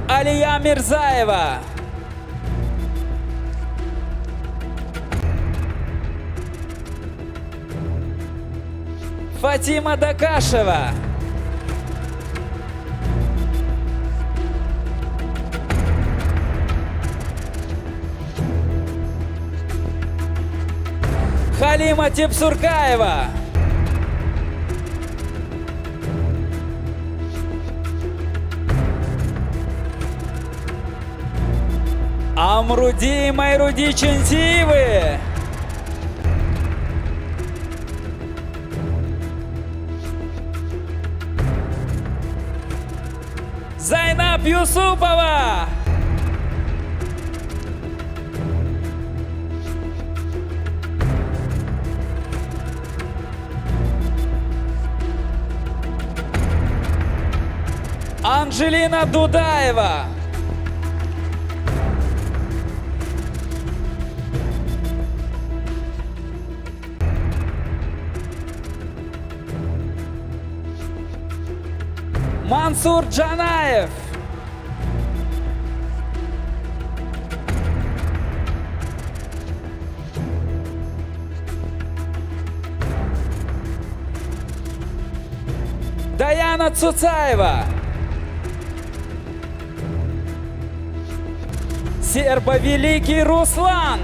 Алия Мирзаева. Фатима Дакашева. Халима Тепсуркаева. Амруди Майруди Чентиевы. Юсупова. Анжелина Дудаева. Мансур Джанаев. Даяна Цуцаева. Сербовеликий Руслан.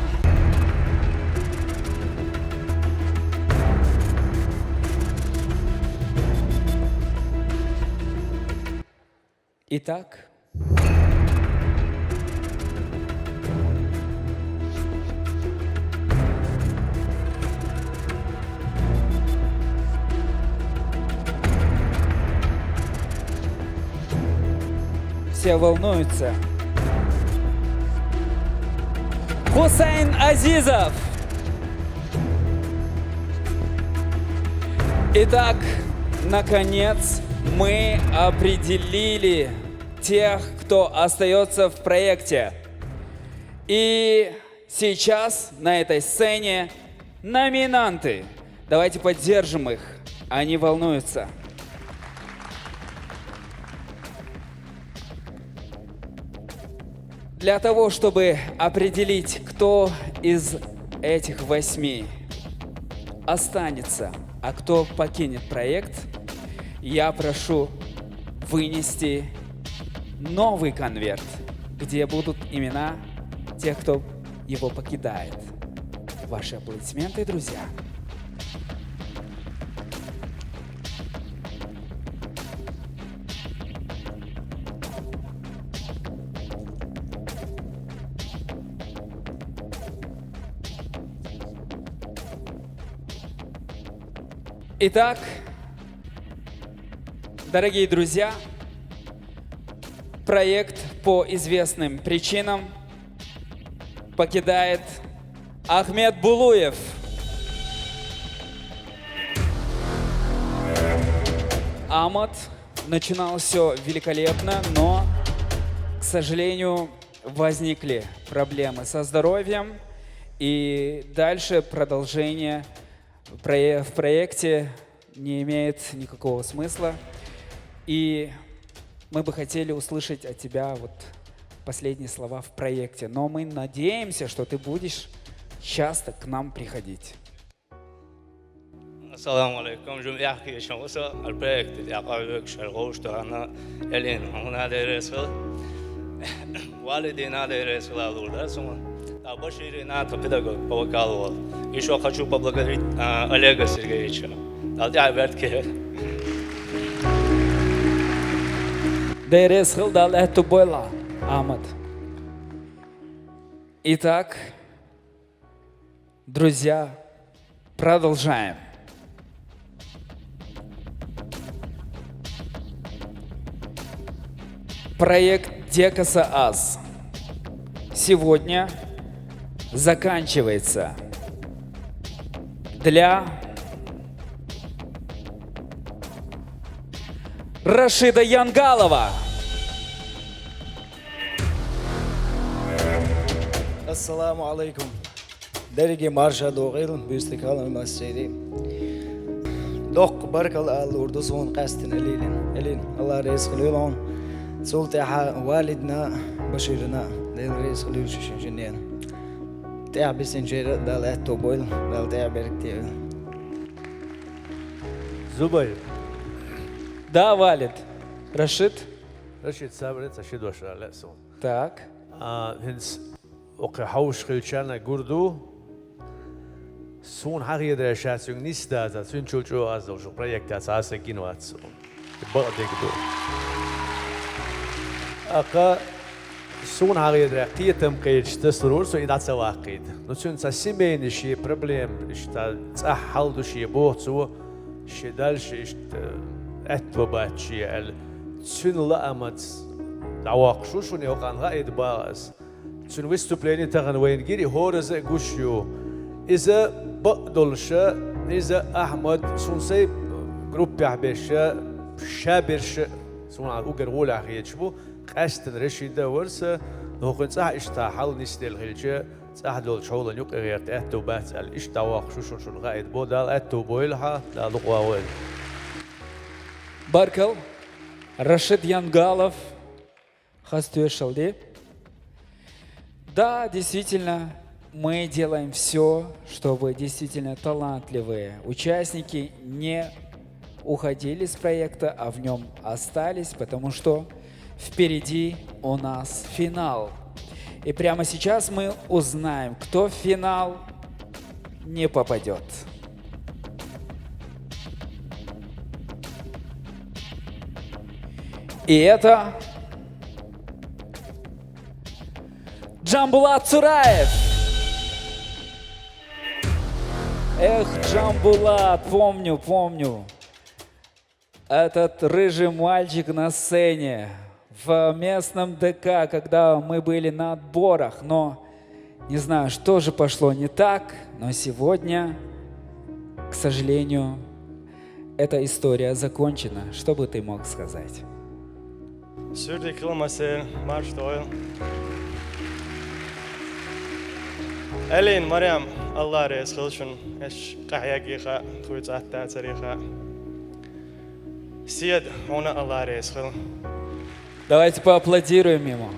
Итак, все волнуются. Хусейн Азизов. Итак, наконец мы определили тех, кто остается в проекте. И сейчас на этой сцене номинанты. Давайте поддержим их. Они волнуются. Для того, чтобы определить, кто из этих 8 останется, а кто покинет проект, я прошу вынести новый конверт, где будут имена тех, кто его покидает. Ваши аплодисменты, друзья. Итак, дорогие друзья, проект по известным причинам покидает Ахмед Булуев. Амат начинал все великолепно, но, к сожалению, возникли проблемы со здоровьем, и дальше продолжение в проекте не имеет никакого смысла. И мы бы хотели услышать от тебя вот последние слова в проекте. Но мы надеемся, что ты будешь часто к нам приходить. السلام عليكم جميع أحكي شمسة البريكت اللي أقابلك شرغوش ترانا إلين هنا درسل والدينا درسل أدور ثم أبشرنا تقدر بوكالو еще хочу поблагодарить Олега Сергеевича. Далдя Бертке. Дерес хилдал эту бойла, Амат. Итак, друзья, продолжаем. Проект Декаса Аз сегодня заканчивается. Для Рашида Янгалова. Ассаламу алейкум. Дорогие марша доғирун, бюстикалам масжиди. Доқ баркал ал-урдусун қастин элин. Алла рейс хлюлон. سلطة والدنا بشيرنا دل رئيس خليل شجنين تعب سنجير دل أتوبول دل تعب كتير زبير Да, Валид. Рашид? Рашид Сабрец, Рашид Ваша Лессон. Так. Hins Okahausch Rilchana Gurdu. Son Harry der Schatzung nicht da, das sind schon also so Projekt das heißt Ginoatso. Bordegdo. Aka son Harry der Tietem Kage das so in das Waqid. Nu sind simene شيء problem ist da تحل do شيء بوت so شدال ist etwa شيء ال سن لا أمد دعواق شو شو نيوقان غايد باس شنو ويستوبليني تغن وين جيري هورز غوشيو إذا بقدلش إذا أحمد سونسي جروب يحبش شابرش سون على أوجر ولا خيتشبو قاستن رشيدة ورسة لو كنت صح إشتاحل نستيل خلجة صح دول شغل نيوك غيرت أتو بات الإشتاواق شو شو غايد بودال أتو بويلها لا لقوا وين Баркал, Рашид Янгалов, Хастуя Шалди. Да, действительно, мы делаем все, чтобы действительно талантливые участники не уходили с проекта, а в нем остались, потому что впереди у нас финал. И прямо сейчас мы узнаем, кто в финал не попадет. И это Джамбулат Цураев. Эх, Джамбулат, помню. Этот рыжий мальчик на сцене в местном ДК, когда мы были на отборах. Но не знаю, что же пошло не так, но сегодня, к сожалению, эта история закончена. Что бы ты мог сказать? Sürdük kılması marş doyul. Elin Maryam Allah reis kılışın. Eş kahyagiha kuyut ahta tariha. Сiyad ona Allah reis kıl. Давайте поаплодируем ему.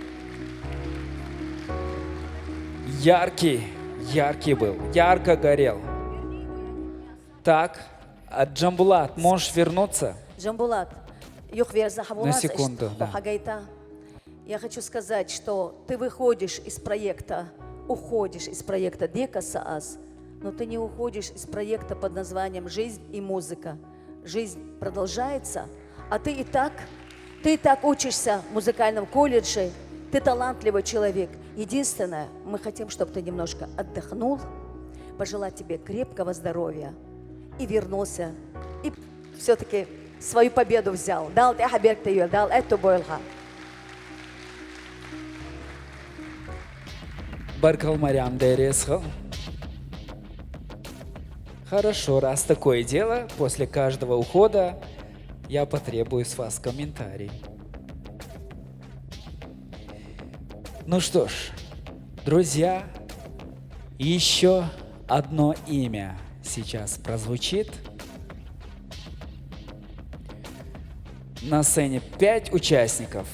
Яркий был, ярко горел. Так, Джамбулат, можешь вернуться? Джамбулат, На секунду, да. Я хочу сказать, что ты выходишь из проекта, уходишь из проекта Дека Саас, но ты не уходишь из проекта под названием «Жизнь и музыка». Жизнь продолжается, а ты и так учишься в музыкальном колледже, ты талантливый человек. Единственное, мы хотим, чтобы ты немножко отдохнул, пожелать тебе крепкого здоровья и вернулся, и все-таки свою победу взял. Дал ты хаберт ее, дал эту бойлха. Баркал Марям Дересхал. Хорошо, раз такое дело, после каждого ухода я потребую с вас комментарий. Ну что ж, друзья, еще одно имя сейчас прозвучит. На сцене 5 участников,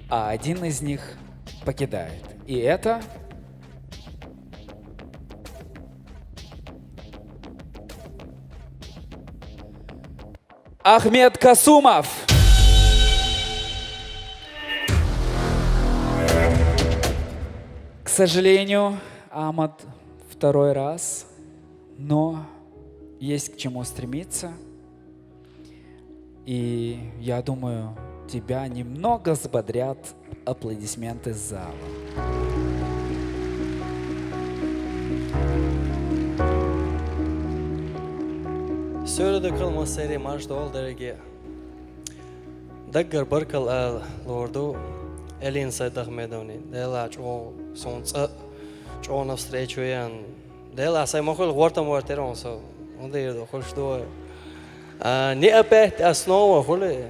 а один из них покидает. И это Ахмед Касумов. К сожалению, Ахмад второй раз, но есть к чему стремиться. И я думаю, тебя немного взбодрят аплодисменты зала. Sürdük kılmasaydı marş dol dergi. Daggar barkal al lordu Elin Said Ahmedovni. Dela ço sonca ço навстречу ян. Dela сай мохол гортам вартерон со. Он дает хош до. Не опять основа холи.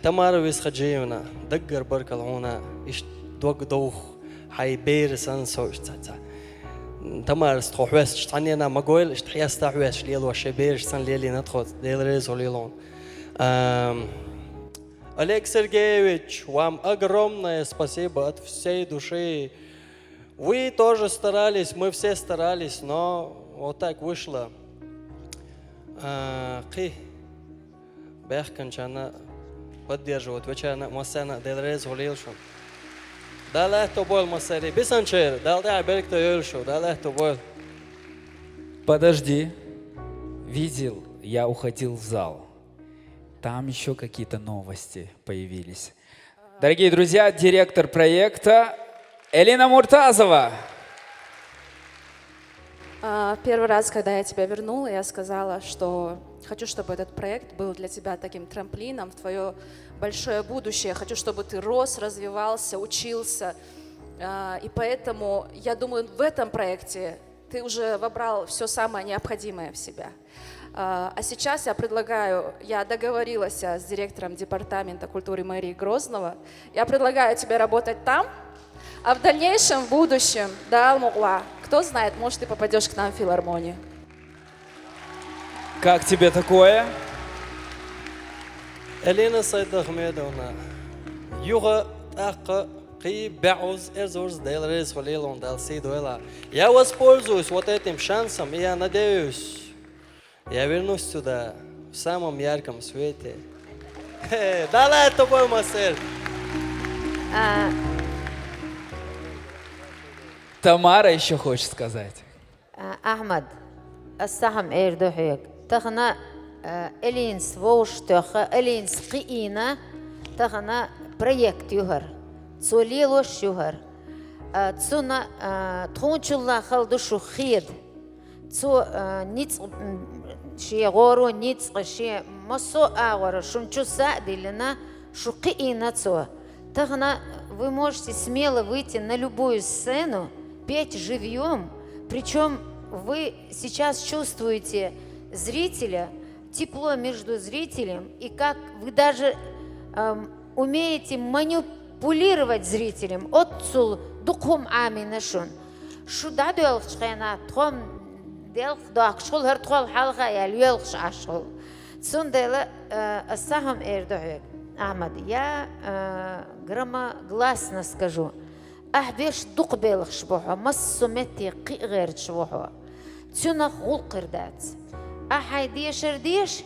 Тамара Висхаджиевна. Daggar barkal هنا إيش دوق دوخ حيبير سان سوش تاتا. تمار استخوّس اشتعني أنا ما قول اشتحيا استحوّس ليلو الشبير اشتن ليلي ندخل ليل ريز وليلون Олег Сергеевич, вам огромное спасибо от всей души. Вы тоже старались, мы все старались, но вот так вышло. Қи бяхканчана поддерживают, вечерна массана лил рейз وليلشون. Далее то был масари, бисанчер, далее берег то юльшу, далее то был. Подожди, видел, я уходил в зал. Там еще какие-то новости появились. Дорогие друзья, директор проекта Элина Муртазова. Первый раз, когда я тебя вернула, я сказала, что хочу, чтобы этот проект был для тебя таким трамплином в твое большое будущее. Хочу, чтобы ты рос, развивался, учился. И поэтому, я думаю, в этом проекте ты уже вобрал все самое необходимое в себя. А сейчас я договорилась с директором департамента культуры мэрии Грозного. Я предлагаю тебе работать там, а в дальнейшем, в будущем, да, Алмугла, кто знает, может, ты попадешь к нам в филармонию. Как тебе такое? Элина Сайдахмедовна, Юга Таха Ки Бяуз Эрзурс Дел Рез Холилон Дал Сидуэла. Я воспользуюсь вот этим шансом, и я надеюсь, я вернусь сюда в самом ярком свете. Далее тобой, Масер. Тамара еще хочет сказать. أحمد السهم إيردوحيك تخنا إلينس ووش تخا إلينس قينا تخنا проект يهر تسوليلوش يهر تسونا تخونشولا خلدوشو خيد تسو نيتس شي غورو نيتس شي مصو أغورو شونчу сади лена шо قينا تسو تخنا вы можете смело выйти на любую сцену, петь живьем, причем вы сейчас чувствуете зрителя, тепло между зрителем, и как вы даже умеете манипулировать зрителем. Отцул духом аминашун. Шуда делшхена тхом делх дахшул хартхол халга я люелш ашхул. Сундела асахам эрдохек. Ахмад, я громогласно скажу. أحبش دقبل شبوحه مصمتي غير شبوحه تشنخ غلقردات أحيديش رديش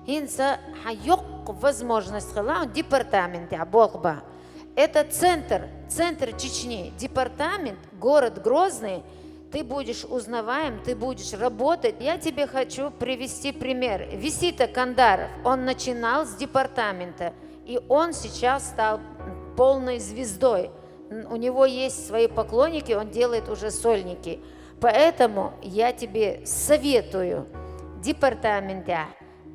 هنسا حيق возможность хлам департамент Аболба. Это центр Чечни, департамент, город Грозный. Ты будешь узнаваем, ты будешь работать. Я тебе хочу привести пример. Висита Кандаров, он начинал с департамента, и он сейчас стал полной звездой. У него есть свои поклонники, он делает уже сольники. Поэтому я тебе советую департаменте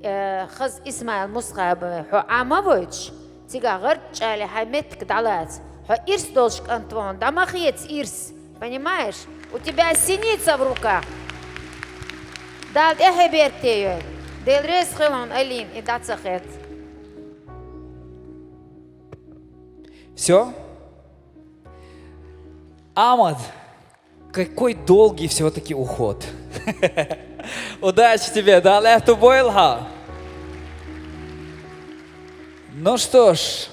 Хаз Исмаил Мусхаб Амавович, тига гарчали хаметк далац. Ирс должк Антон, дамахец ирс, понимаешь? У тебя синица в руках. Дал эхебертею, делрес хилон алин и дацахет. Все? Амад, какой долгий все-таки уход. Удачи тебе, да, лехту бойлха. Ну что ж,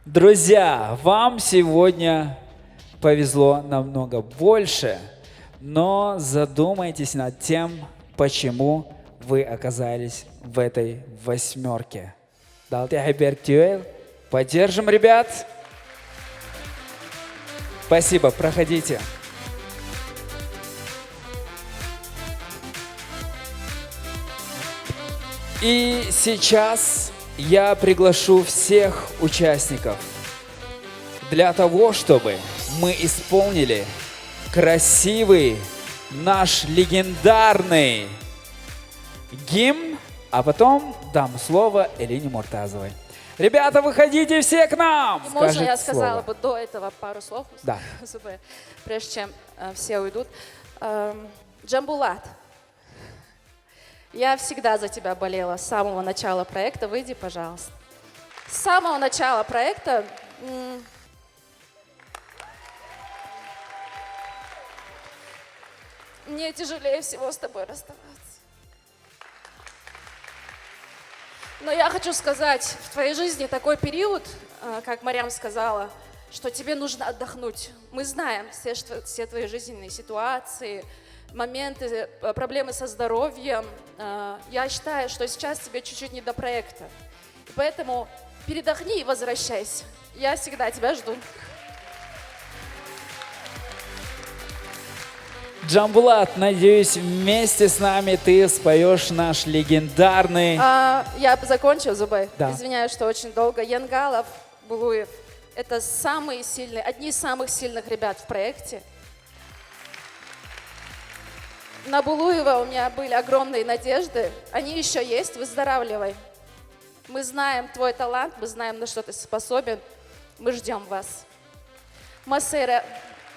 друзья, вам сегодня повезло намного больше, но задумайтесь над тем, почему вы оказались в этой восьмерке. Поддержим, ребят. Спасибо, проходите. И сейчас я приглашу всех участников для того, чтобы мы исполнили красивый наш легендарный гимн, а потом дам слово Элине Муртазовой. Ребята, выходите все к нам! Можно я сказала бы до этого пару слов? Да. Прежде чем все уйдут. Джамбулат, я всегда за тебя болела с самого начала проекта. Выйди, пожалуйста. С самого начала проекта мне тяжелее всего с тобой расставаться. Но я хочу сказать, в твоей жизни такой период, как Марьям сказала, что тебе нужно отдохнуть. Мы знаем все твои жизненные ситуации, моменты, проблемы со здоровьем. Я считаю, что сейчас тебе чуть-чуть не до проекта. И поэтому передохни и возвращайся. Я всегда тебя жду. Джамбулат, надеюсь, вместе с нами ты споешь наш легендарный... Я закончу, Зубай. Да. Извиняюсь, что очень долго. Янгалов, Булуев – это самые сильные, одни из самых сильных ребят в проекте. На Булуева у меня были огромные надежды. Они еще есть, выздоравливай. Мы знаем твой талант, мы знаем, на что ты способен. Мы ждем вас. Масейра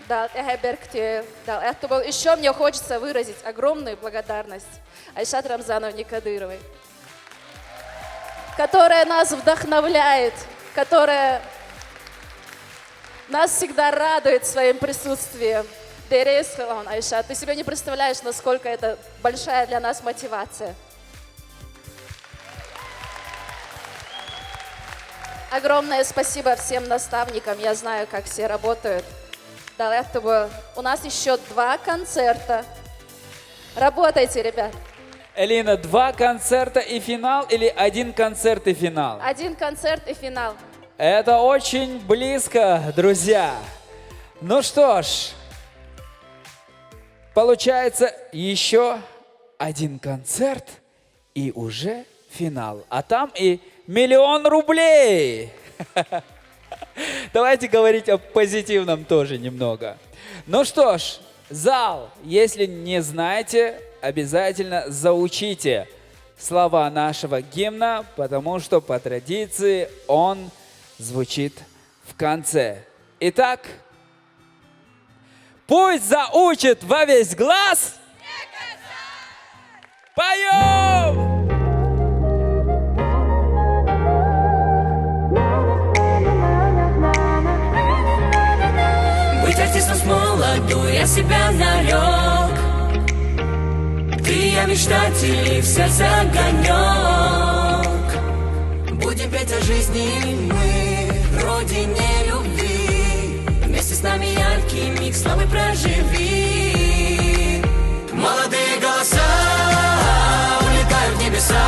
дал Эхебергте дал. Еще мне хочется выразить огромную благодарность Айшат Рамзановне Кадыровой, которая нас вдохновляет, которая нас всегда радует своим присутствием. Айша, ты себе не представляешь, насколько это большая для нас мотивация. Огромное спасибо всем наставникам. Я знаю, как все работают. У нас еще 2 концерта. Работайте, ребят. Элина, 2 концерта и финал или 1 концерт и финал? 1 концерт и финал. Это очень близко, друзья. Ну что ж, получается еще 1 концерт и уже финал. А там и 1 000 000 рублей. Давайте говорить о позитивном тоже немного. Ну что ж, зал, если не знаете, обязательно заучите слова нашего гимна, потому что по традиции он звучит в конце. Итак, пусть заучит во весь глаз. Поем! Быть артистом с молоду я себя нарек. Ты, я мечтатель, и в сердце огонек. Будем петь о жизни мы, родине любви. Вместе с нами яркий миг славы проживи. Молодые голоса улетают в небеса.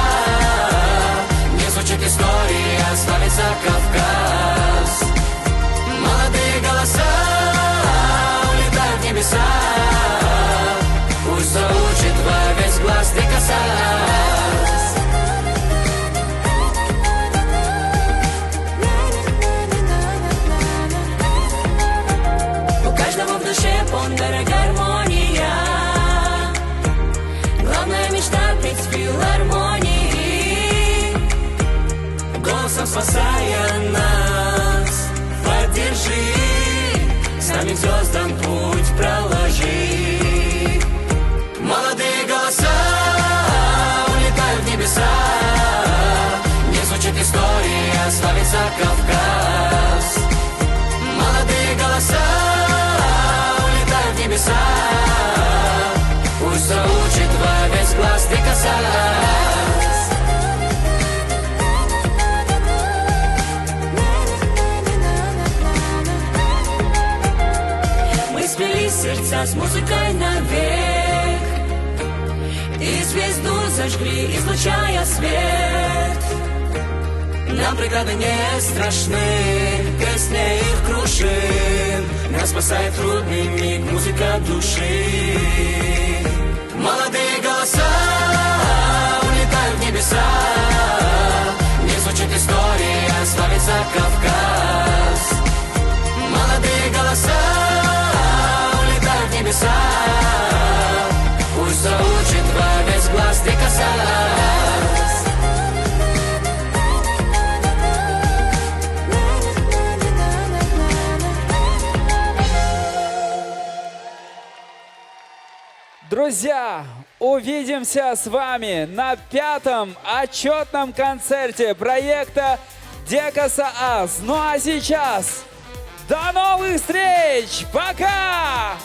Не звучит история, славится Кавказ. Молодые голоса улетают в небеса. Пусть заучит во весь глаз ты касаясь. У каждого в душе Бондаря гармония. Главная мечта петь в филармонии. Голосом спасая нас, поддержи. С нами к звездам путь проложи. Молодые голоса улетают в небеса. Не звучит история, славится Кавказ. Молодые голоса улетают в небеса. Пусть заучит во весь глаз ты касаясь. Мы сплели сердца с музыкой навек. И звезду зажгли, излучая свет. Нам преграды не страшны, песня их крушит. Нас спасает трудный миг, музыка души. Молодые голоса улетают в небеса. Не звучит история, славится Кавказ. Молодые голоса улетают в небеса. Пусть заучит во весь глаз ты касаясь. Друзья, увидимся с вами на 5-м отчетном концерте проекта Дека Саас. Ну а сейчас до новых встреч! Пока!